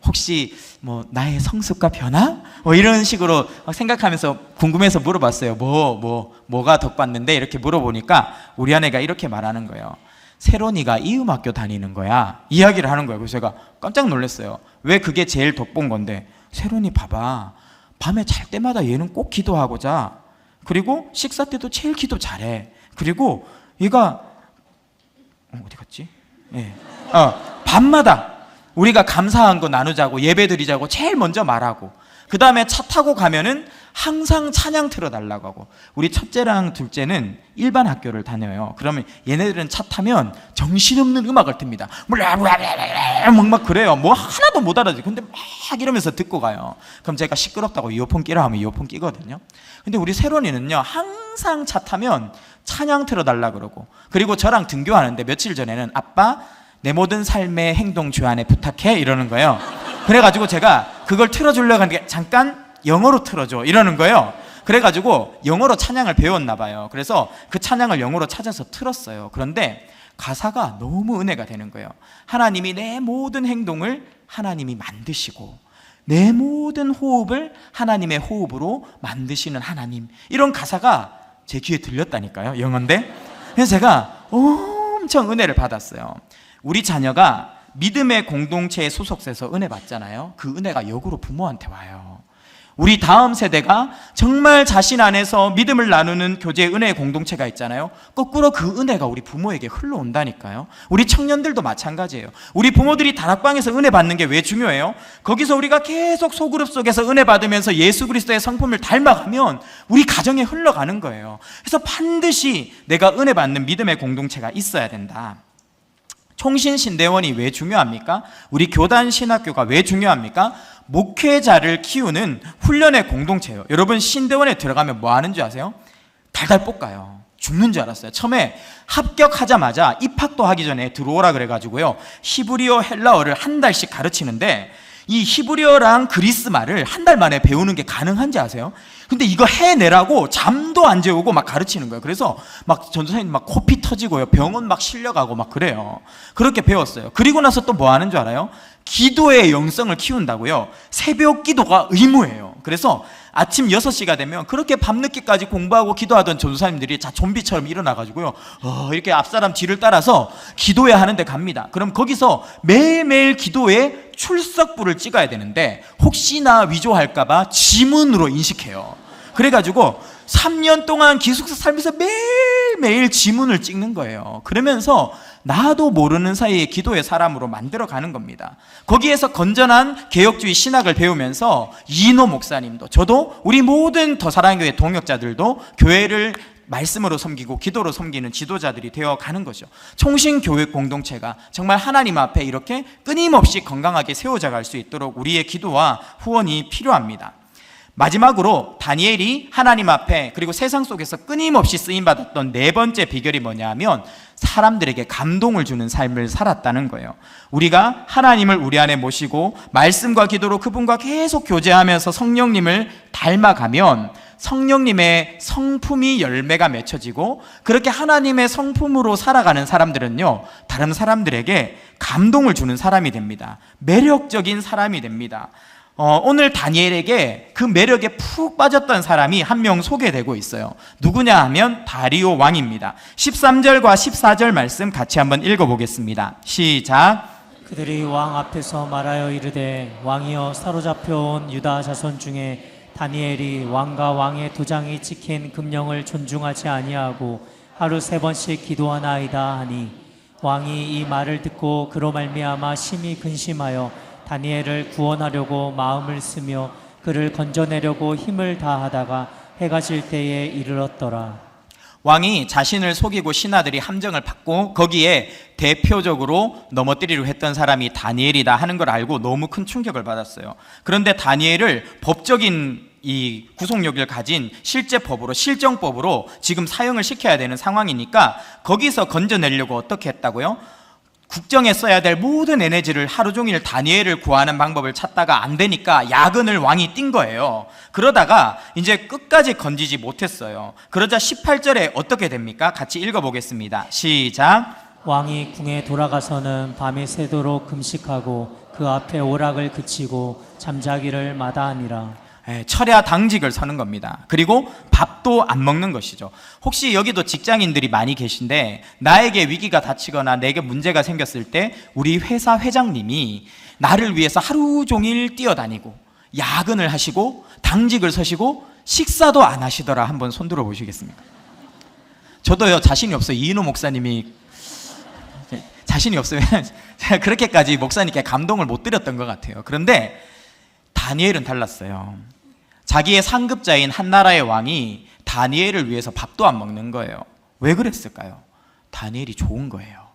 C: 혹시 뭐 나의 성숙과 변화? 뭐 이런 식으로 생각하면서 궁금해서 물어봤어요. 뭐가 덕 봤는데? 이렇게 물어보니까 우리 아내가 이렇게 말하는 거예요. 세론이가 이음학교 다니는 거야. 이야기를 하는 거예요. 그래서 제가 깜짝 놀랐어요. 왜 그게 제일 덕본 건데? 세론이 봐봐. 밤에 잘 때마다 얘는 꼭 기도하고 자. 그리고 식사 때도 제일 기도 잘해. 그리고 얘가 어디 갔지? 예. 밤마다 우리가 감사한 거 나누자고 예배 드리자고 제일 먼저 말하고, 그 다음에 차 타고 가면은 항상 찬양 틀어달라고 하고. 우리 첫째랑 둘째는 일반 학교를 다녀요. 그러면 얘네들은 차 타면 정신없는 음악을 틉니다. 막 그래요. 뭐 하나도 못 알아듣지. 근데 막 이러면서 듣고 가요. 그럼 제가 시끄럽다고 이어폰 끼라 하면 이어폰 끼거든요. 근데 우리 세론이는요, 항상 차 타면 찬양 틀어달라 그러고, 그리고 저랑 등교하는데 며칠 전에는 아빠 내 모든 삶의 행동 주안에 부탁해 이러는 거예요. 그래가지고 제가 그걸 틀어주려고 하는데 잠깐 영어로 틀어줘 이러는 거예요. 그래가지고 영어로 찬양을 배웠나 봐요. 그래서 그 찬양을 영어로 찾아서 틀었어요. 그런데 가사가 너무 은혜가 되는 거예요. 하나님이 내 모든 행동을 하나님이 만드시고 내 모든 호흡을 하나님의 호흡으로 만드시는 하나님, 이런 가사가 제 귀에 들렸다니까요. 영어인데. 그래서 제가 엄청 은혜를 받았어요. 우리 자녀가 믿음의 공동체에 소속돼서 은혜 받잖아요. 그 은혜가 역으로 부모한테 와요. 우리 다음 세대가 정말 자신 안에서 믿음을 나누는 교제의 은혜의 공동체가 있잖아요. 거꾸로 그 은혜가 우리 부모에게 흘러온다니까요. 우리 청년들도 마찬가지예요. 우리 부모들이 다락방에서 은혜 받는 게 왜 중요해요? 거기서 우리가 계속 소그룹 속에서 은혜 받으면서 예수 그리스도의 성품을 닮아가면 우리 가정에 흘러가는 거예요. 그래서 반드시 내가 은혜 받는 믿음의 공동체가 있어야 된다. 총신신대원이 왜 중요합니까? 우리 교단 신학교가 왜 중요합니까? 목회자를 키우는 훈련의 공동체예요. 여러분, 신대원에 들어가면 뭐 하는 줄 아세요? 달달 볶아요. 죽는 줄 알았어요. 처음에 합격하자마자 입학도 하기 전에 들어오라 그래가지고요, 히브리어 헬라어를 한 달씩 가르치는데 이 히브리어랑 그리스 말을 한 달 만에 배우는 게 가능한지 아세요? 근데 이거 해내라고 잠도 안 재우고 막 가르치는 거예요. 그래서 막 전도사님 막 코피 터지고요. 병원 막 실려가고 막 그래요. 그렇게 배웠어요. 그리고 나서 또 뭐 하는 줄 알아요? 기도의 영성을 키운다고요. 새벽 기도가 의무예요. 그래서 아침 6시가 되면 그렇게 밤늦게까지 공부하고 기도하던 전도사님들이 자 좀비처럼 일어나가지고요. 이렇게 앞사람 뒤를 따라서 기도해야 하는데 갑니다. 그럼 거기서 매일매일 기도에 출석부를 찍어야 되는데 혹시나 위조할까봐 지문으로 인식해요. 그래가지고 3년 동안 기숙사 살면서 매일매일 지문을 찍는 거예요. 그러면서 나도 모르는 사이에 기도의 사람으로 만들어가는 겁니다. 거기에서 건전한 개혁주의 신학을 배우면서 이인호 목사님도 저도 우리 모든 더 사랑교회 동역자들도 교회를 말씀으로 섬기고 기도로 섬기는 지도자들이 되어가는 거죠. 총신교회 공동체가 정말 하나님 앞에 이렇게 끊임없이 건강하게 세워져 갈 수 있도록 우리의 기도와 후원이 필요합니다. 마지막으로 다니엘이 하나님 앞에 그리고 세상 속에서 끊임없이 쓰임받았던 네 번째 비결이 뭐냐 하면 사람들에게 감동을 주는 삶을 살았다는 거예요. 우리가 하나님을 우리 안에 모시고 말씀과 기도로 그분과 계속 교제하면서 성령님을 닮아가면 성령님의 성품이 열매가 맺혀지고 그렇게 하나님의 성품으로 살아가는 사람들은요, 다른 사람들에게 감동을 주는 사람이 됩니다. 매력적인 사람이 됩니다. 오늘 다니엘에게 그 매력에 푹 빠졌던 사람이 한 명 소개되고 있어요. 누구냐 하면 다리오 왕입니다. 13절과 14절 말씀 같이 한번 읽어보겠습니다. 시작.
B: 그들이 왕 앞에서 말하여 이르되 왕이여 사로잡혀온 유다 자손 중에 다니엘이 왕과 왕의 도장이 찍힌 금령을 존중하지 아니하고 하루 3번씩 기도하나이다 하니 왕이 이 말을 듣고 그로 말미암아 심히 근심하여 다니엘을 구원하려고 마음을 쓰며 그를 건져내려고 힘을 다하다가 해가 질 때에 이르렀더라.
C: 왕이 자신을 속이고 신하들이 함정을 받고 거기에 대표적으로 넘어뜨리려 했던 사람이 다니엘이다 하는 걸 알고 너무 큰 충격을 받았어요. 그런데 다니엘을 법적인 이 구속력을 가진 실제법으로 실정법으로 지금 사형을 시켜야 되는 상황이니까 거기서 건져내려고 어떻게 했다고요? 국정에 써야 될 모든 에너지를 하루 종일 다니엘을 구하는 방법을 찾다가 안 되니까 야근을 왕이 띈 거예요. 그러다가 이제 끝까지 건지지 못했어요. 그러자 18절에 어떻게 됩니까? 같이 읽어보겠습니다. 시작.
B: 왕이 궁에 돌아가서는 밤이 새도록 금식하고 그 앞에 오락을 그치고 잠자기를 마다하니라.
C: 철야 당직을 서는 겁니다. 그리고 밥도 안 먹는 것이죠. 혹시 여기도 직장인들이 많이 계신데 나에게 위기가 닥치거나 내게 문제가 생겼을 때 우리 회사 회장님이 나를 위해서 하루 종일 뛰어다니고 야근을 하시고 당직을 서시고 식사도 안 하시더라. 한번 손들어 보시겠습니까? 저도요 자신이 없어요. 이인호 목사님이 자신이 없으면 제가 그렇게까지 목사님께 감동을 못 드렸던 것 같아요. 그런데 다니엘은 달랐어요. 자기의 상급자인 한 나라의 왕이 다니엘을 위해서 밥도 안 먹는 거예요. 왜 그랬을까요? 다니엘이 좋은 거예요.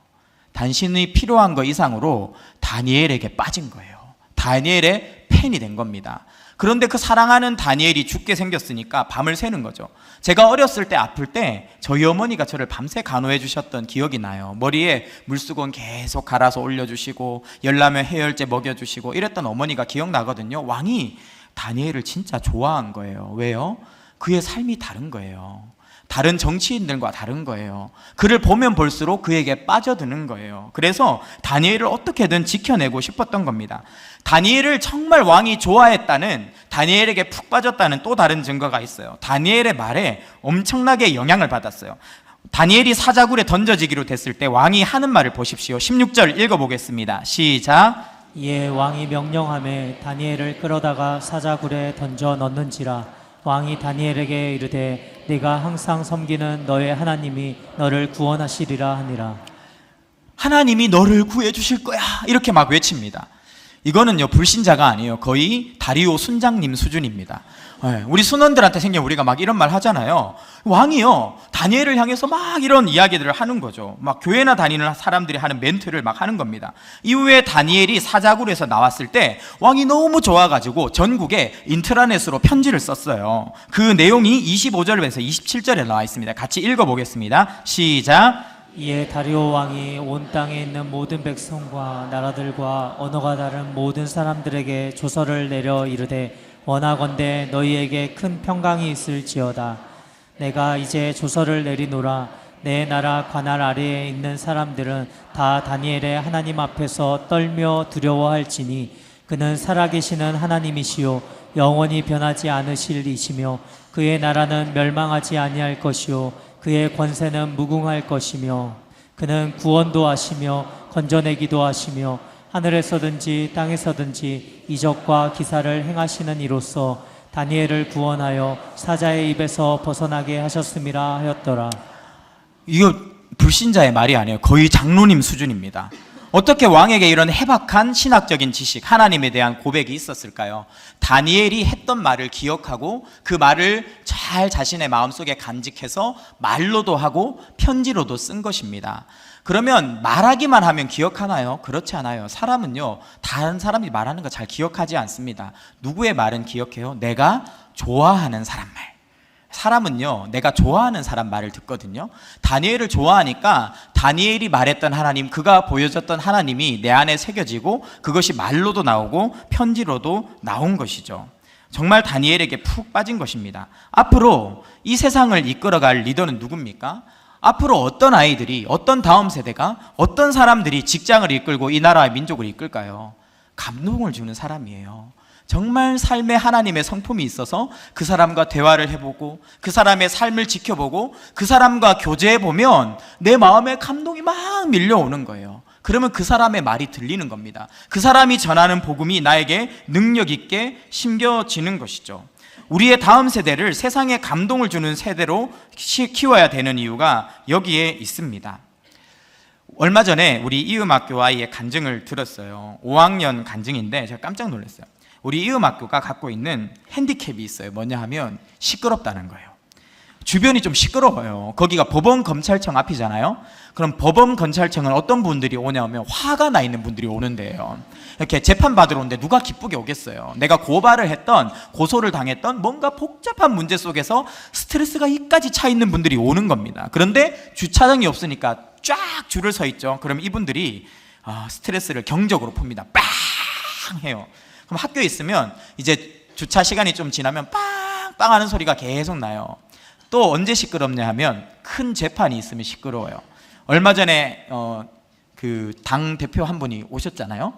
C: 당신이 필요한 거 이상으로 다니엘에게 빠진 거예요. 다니엘의 팬이 된 겁니다. 그런데 그 사랑하는 다니엘이 죽게 생겼으니까 밤을 새는 거죠. 제가 어렸을 때 아플 때 저희 어머니가 저를 밤새 간호해 주셨던 기억이 나요. 머리에 물수건 계속 갈아서 올려주시고 열나면 해열제 먹여주시고 이랬던 어머니가 기억나거든요. 왕이 다니엘을 진짜 좋아한 거예요. 왜요? 그의 삶이 다른 거예요. 다른 정치인들과 다른 거예요. 그를 보면 볼수록 그에게 빠져드는 거예요. 그래서 다니엘을 어떻게든 지켜내고 싶었던 겁니다. 다니엘을 정말 왕이 좋아했다는, 다니엘에게 푹 빠졌다는 또 다른 증거가 있어요. 다니엘의 말에 엄청나게 영향을 받았어요. 다니엘이 사자굴에 던져지기로 됐을 때 왕이 하는 말을 보십시오. 16절 읽어보겠습니다. 시작.
B: 이에 왕이 명령하매 다니엘을 끌어다가 사자굴에 던져 넣는지라. 왕이 다니엘에게 이르되 네가 항상 섬기는 너의 하나님이 너를 구원하시리라 하니라.
C: 하나님이 너를 구해 주실 거야 이렇게 막 외칩니다. 이거는요 불신자가 아니에요. 거의 다리오 순장님 수준입니다. 우리 순원들한테 생겨 우리가 막 이런 말 하잖아요. 왕이요 다니엘을 향해서 막 이런 이야기들을 하는 거죠. 막 교회나 다니는 사람들이 하는 멘트를 막 하는 겁니다. 이후에 다니엘이 사자굴에서 나왔을 때 왕이 너무 좋아가지고 전국에 인트라넷으로 편지를 썼어요. 그 내용이 25절에서 27절에 나와 있습니다. 같이 읽어보겠습니다. 시작.
B: 이에 다리오 왕이 온 땅에 있는 모든 백성과 나라들과 언어가 다른 모든 사람들에게 조서를 내려 이르되 원하건대 너희에게 큰 평강이 있을지어다. 내가 이제 조서를 내리노라. 내 나라 관할 아래에 있는 사람들은 다 다니엘의 하나님 앞에서 떨며 두려워할지니 그는 살아계시는 하나님이시요 영원히 변하지 않으실 이시며 그의 나라는 멸망하지 아니할 것이요 그의 권세는 무궁할 것이며 그는 구원도 하시며 건져내기도 하시며 하늘에서든지 땅에서든지 이적과 기사를 행하시는 이로써 다니엘을 구원하여 사자의 입에서 벗어나게 하셨음이라 하였더라.
C: 이거 불신자의 말이 아니에요. 거의 장로님 수준입니다. 어떻게 왕에게 이런 해박한 신학적인 지식, 하나님에 대한 고백이 있었을까요? 다니엘이 했던 말을 기억하고 그 말을 잘 자신의 마음속에 간직해서 말로도 하고 편지로도 쓴 것입니다. 그러면 말하기만 하면 기억하나요? 그렇지 않아요. 사람은요, 다른 사람이 말하는 거 잘 기억하지 않습니다. 누구의 말은 기억해요? 내가 좋아하는 사람 말. 사람은요, 내가 좋아하는 사람 말을 듣거든요. 다니엘을 좋아하니까 다니엘이 말했던 하나님, 그가 보여줬던 하나님이 내 안에 새겨지고 그것이 말로도 나오고 편지로도 나온 것이죠. 정말 다니엘에게 푹 빠진 것입니다. 앞으로 이 세상을 이끌어갈 리더는 누굽니까? 앞으로 어떤 아이들이, 어떤 다음 세대가, 어떤 사람들이 직장을 이끌고 이 나라의 민족을 이끌까요? 감동을 주는 사람이에요. 정말 삶에 하나님의 성품이 있어서 그 사람과 대화를 해보고 그 사람의 삶을 지켜보고 그 사람과 교제해보면 내 마음에 감동이 막 밀려오는 거예요. 그러면 그 사람의 말이 들리는 겁니다. 그 사람이 전하는 복음이 나에게 능력 있게 심겨지는 것이죠. 우리의 다음 세대를 세상에 감동을 주는 세대로 키워야 되는 이유가 여기에 있습니다. 얼마 전에 우리 이음학교 아이의 간증을 들었어요. 5학년 간증인데 제가 깜짝 놀랐어요. 우리 이음학교가 갖고 있는 핸디캡이 있어요. 뭐냐 하면 시끄럽다는 거예요. 주변이 좀 시끄러워요. 거기가 법원검찰청 앞이잖아요. 그럼 법원검찰청은 어떤 분들이 오냐면 화가 나 있는 분들이 오는데요. 이렇게 재판받으러 오는데 누가 기쁘게 오겠어요. 내가 고발을 했던, 고소를 당했던 뭔가 복잡한 문제 속에서 스트레스가 이까지 차 있는 분들이 오는 겁니다. 그런데 주차장이 없으니까 쫙 줄을 서 있죠. 그럼 이분들이 스트레스를 경적으로 풉니다. 빵 해요. 그럼 학교에 있으면 이제 주차 시간이 좀 지나면 빵빵 하는 소리가 계속 나요. 또 언제 시끄럽냐 하면 큰 재판이 있으면 시끄러워요. 얼마 전에 그 당 대표 한 분이 오셨잖아요.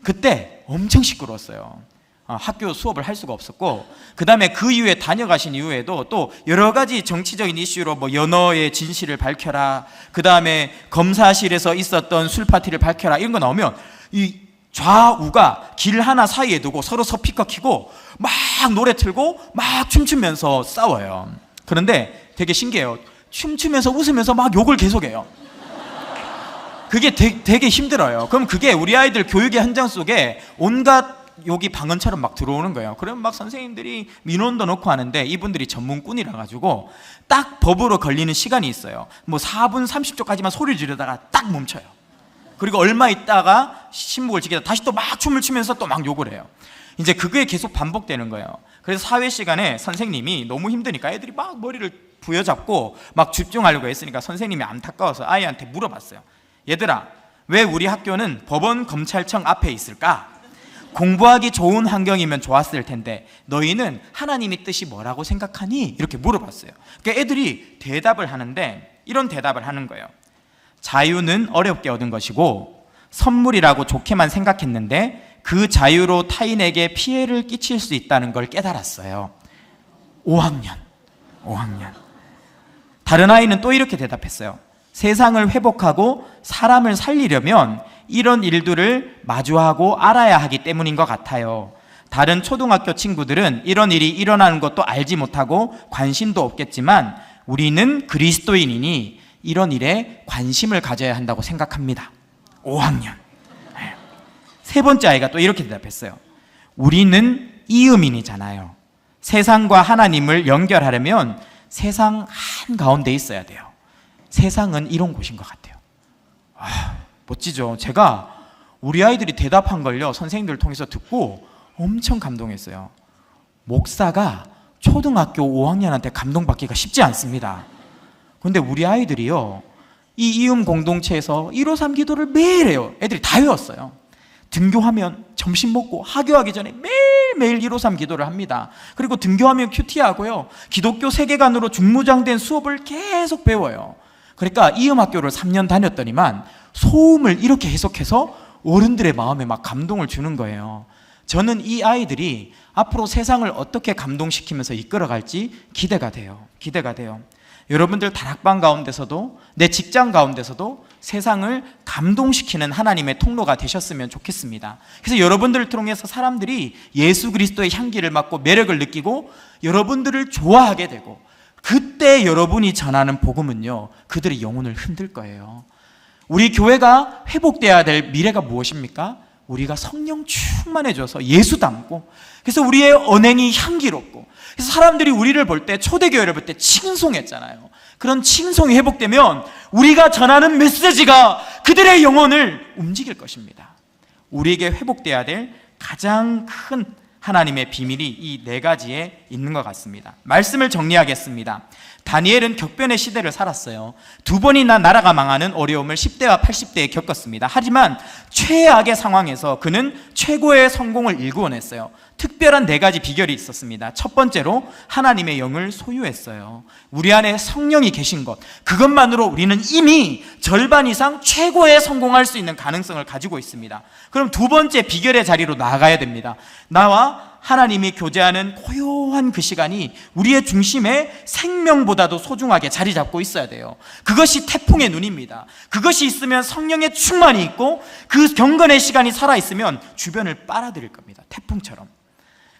C: 그때 엄청 시끄러웠어요. 학교 수업을 할 수가 없었고, 그 다음에 그 이후에 다녀가신 이후에도 또 여러 가지 정치적인 이슈로 뭐 연어의 진실을 밝혀라, 그 다음에 검사실에서 있었던 술 파티를 밝혀라, 이런 거 나오면 이 좌우가 길 하나 사이에 두고 서로 스피커 켜고 막 노래 틀고 막 춤추면서 싸워요. 그런데 되게 신기해요. 춤추면서 웃으면서 막 욕을 계속해요. 그게 되게 힘들어요. 그럼 그게 우리 아이들 교육의 현장 속에 온갖 욕이 방언처럼 막 들어오는 거예요. 그럼 막 선생님들이 민원도 넣고 하는데 이분들이 전문꾼이라 가지고 딱 법으로 걸리는 시간이 있어요. 뭐 4분 30초까지만 소리를 지르다가 딱 멈춰요. 그리고 얼마 있다가 신문을 지키다 다시 또 막 춤을 추면서 또 막 욕을 해요. 이제 그게 계속 반복되는 거예요. 그래서 사회 시간에 선생님이 너무 힘드니까 애들이 막 머리를 부여잡고 막 집중하려고 했으니까 선생님이 안타까워서 아이한테 물어봤어요. 얘들아, 왜 우리 학교는 법원 검찰청 앞에 있을까? 공부하기 좋은 환경이면 좋았을 텐데 너희는 하나님의 뜻이 뭐라고 생각하니? 이렇게 물어봤어요. 그러니까 애들이 대답을 하는데 이런 대답을 하는 거예요. 자유는 어렵게 얻은 것이고 선물이라고 좋게만 생각했는데 그 자유로 타인에게 피해를 끼칠 수 있다는 걸 깨달았어요. 5학년. 다른 아이는 또 이렇게 대답했어요. 세상을 회복하고 사람을 살리려면 이런 일들을 마주하고 알아야 하기 때문인 것 같아요. 다른 초등학교 친구들은 이런 일이 일어나는 것도 알지 못하고 관심도 없겠지만 우리는 그리스도인이니 이런 일에 관심을 가져야 한다고 생각합니다. 5학년. 세 번째 아이가 또 이렇게 대답했어요. 우리는 이음인이잖아요. 세상과 하나님을 연결하려면 세상 한가운데 있어야 돼요. 세상은 이런 곳인 것 같아요. 멋지죠? 제가 우리 아이들이 대답한 걸요, 선생님들을 통해서 듣고 엄청 감동했어요. 목사가 초등학교 5학년한테 감동받기가 쉽지 않습니다. 그런데 우리 아이들이요, 이 이음 공동체에서 153 기도를 매일 해요. 애들이 다 외웠어요. 등교하면 점심 먹고 하교하기 전에 매일매일 153 기도를 합니다. 그리고 등교하면 큐티하고요, 기독교 세계관으로 중무장된 수업을 계속 배워요. 그러니까 이음학교를 3년 다녔더니만 소음을 이렇게 해석해서 어른들의 마음에 막 감동을 주는 거예요. 저는 이 아이들이 앞으로 세상을 어떻게 감동시키면서 이끌어갈지 기대가 돼요. 여러분들 다락방 가운데서도, 내 직장 가운데서도 세상을 감동시키는 하나님의 통로가 되셨으면 좋겠습니다. 그래서 여러분들을 통해서 사람들이 예수 그리스도의 향기를 맡고 매력을 느끼고 여러분들을 좋아하게 되고, 그때 여러분이 전하는 복음은요, 그들의 영혼을 흔들 거예요. 우리 교회가 회복돼야 될 미래가 무엇입니까? 우리가 성령 충만해져서 예수 닮고, 그래서 우리의 언행이 향기롭고, 그래서 사람들이 우리를 볼 때, 초대교회를 볼 때 칭송했잖아요. 그런 칭송이 회복되면 우리가 전하는 메시지가 그들의 영혼을 움직일 것입니다. 우리에게 회복돼야 될 가장 큰 하나님의 비밀이 이 네 가지에 있는 것 같습니다. 말씀을 정리하겠습니다. 다니엘은 격변의 시대를 살았어요. 2번이나 나라가 망하는 어려움을 10대와 80대에 겪었습니다. 하지만 최악의 상황에서 그는 최고의 성공을 일구어냈어요. 특별한 4가지 비결이 있었습니다. 첫 번째로 하나님의 영을 소유했어요. 우리 안에 성령이 계신 것, 그것만으로 우리는 이미 절반 이상 최고의 성공할 수 있는 가능성을 가지고 있습니다. 그럼 2번째 비결의 자리로 나아가야 됩니다. 나와 하나님이 교제하는 고요한 그 시간이 우리의 중심에 생명보다도 소중하게 자리 잡고 있어야 돼요. 그것이 태풍의 눈입니다. 그것이 있으면 성령의 충만이 있고, 그 경건의 시간이 살아있으면 주변을 빨아들일 겁니다. 태풍처럼.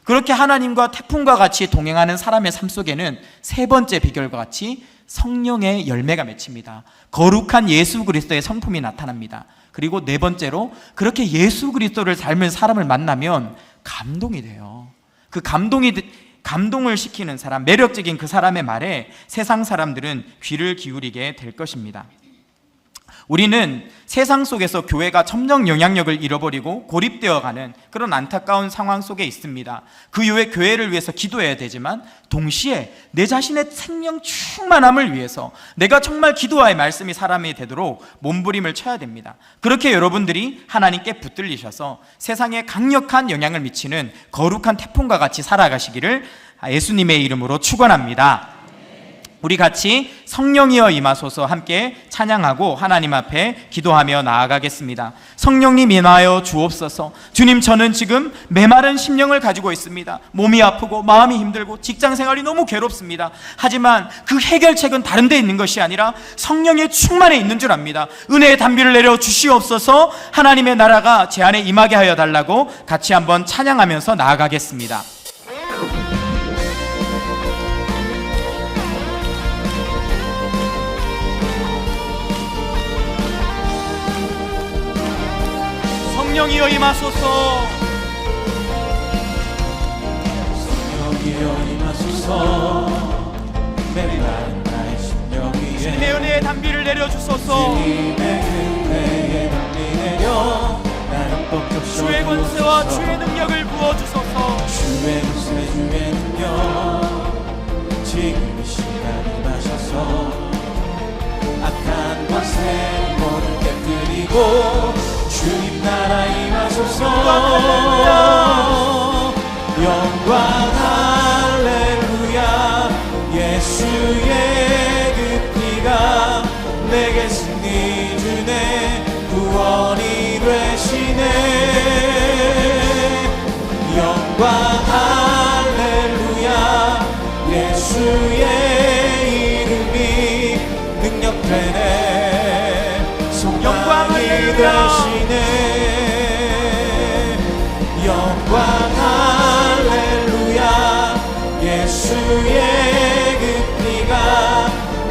C: 그렇게 하나님과 태풍과 같이 동행하는 사람의 삶 속에는 3번째 비결과 같이 성령의 열매가 맺힙니다. 거룩한 예수 그리스도의 성품이 나타납니다. 그리고 4번째로 그렇게 예수 그리스도를 닮은 사람을 만나면 감동이 돼요. 그 감동을 시키는 사람, 매력적인 그 사람의 말에 세상 사람들은 귀를 기울이게 될 것입니다. 우리는 세상 속에서 교회가 점점 영향력을 잃어버리고 고립되어가는 그런 안타까운 상황 속에 있습니다. 그 이후에 교회를 위해서 기도해야 되지만, 동시에 내 자신의 생명 충만함을 위해서 내가 정말 기도와의 말씀이 사람이 되도록 몸부림을 쳐야 됩니다. 그렇게 여러분들이 하나님께 붙들리셔서 세상에 강력한 영향을 미치는 거룩한 태풍과 같이 살아가시기를 예수님의 이름으로 축원합니다. 우리 같이 성령이여 임하소서 함께 찬양하고 하나님 앞에 기도하며 나아가겠습니다. 성령님 임하여 주옵소서. 주님, 저는 지금 메마른 심령을 가지고 있습니다. 몸이 아프고 마음이 힘들고 직장생활이 너무 괴롭습니다. 하지만 그 해결책은 다른 데 있는 것이 아니라 성령의 충만에 있는 줄 압니다. 은혜의 단비를 내려 주시옵소서. 하나님의 나라가 제 안에 임하게 하여 달라고 같이 한번 찬양하면서 나아가겠습니다. 성령이여 임하소서.
D: 성령이여 임하소서. 메마른 나의 심령 위에
C: 주님의 은혜의 단비를 내려주소서.
D: 주님의 은혜의 단비 내려 나를 법적
C: 주의 권세와 주의 능력을 부어주소서.
D: 주의 권세 주의 능력 지금 이 시간 임하셔서 악한 권세 모두 깨뜨리고 주님 나라 임하소서. 영광 할렐루야. 예수의 그 피가 내게 승리 주네. 구원이 되시네. 영광 할렐루야. 예수의 이름이 능력되네.
C: 영광 할렐루야.
D: 영광 할렐루야. 예수의 그 피가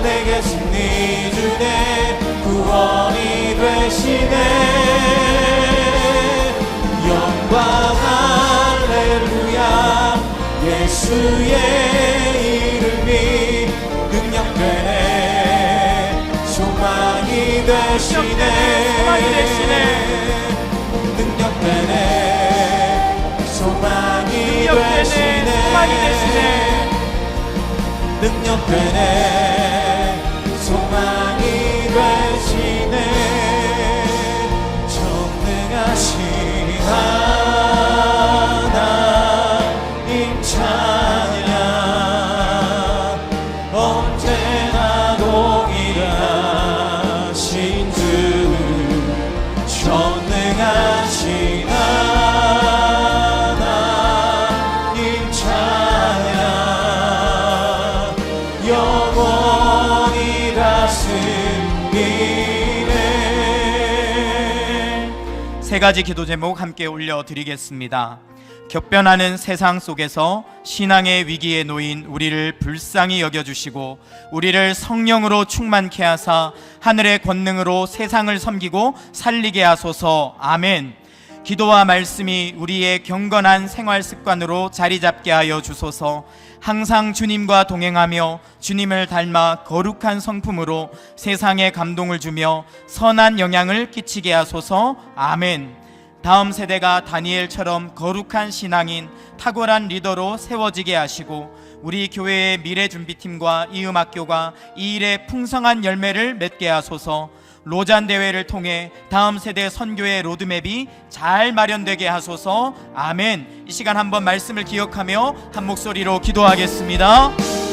D: 내게 승리 주네. 구원이 되시네. 영광 할렐루야. 예수의 이름이 능력되네. 소망이 되시네. 능력되네. 소망이 되시네. 능력되네. 소망이 되시네. 이네.
C: 세 가지 기도 제목 함께 올려드리겠습니다. 격변하는 세상 속에서 신앙의 위기에 놓인 우리를 불쌍히 여겨주시고 우리를 성령으로 충만케 하사 하늘의 권능으로 세상을 섬기고 살리게 하소서. 아멘. 기도와 말씀이 우리의 경건한 생활 습관으로 자리 잡게 하여 주소서. 항상 주님과 동행하며 주님을 닮아 거룩한 성품으로 세상에 감동을 주며 선한 영향을 끼치게 하소서. 아멘. 다음 세대가 다니엘처럼 거룩한 신앙인 탁월한 리더로 세워지게 하시고 우리 교회의 미래준비팀과 이음학교가 이 일에 풍성한 열매를 맺게 하소서. 로잔 대회를 통해 다음 세대 선교의 로드맵이 잘 마련되게 하소서. 아멘. 이 시간 한번 말씀을 기억하며 한 목소리로 기도하겠습니다.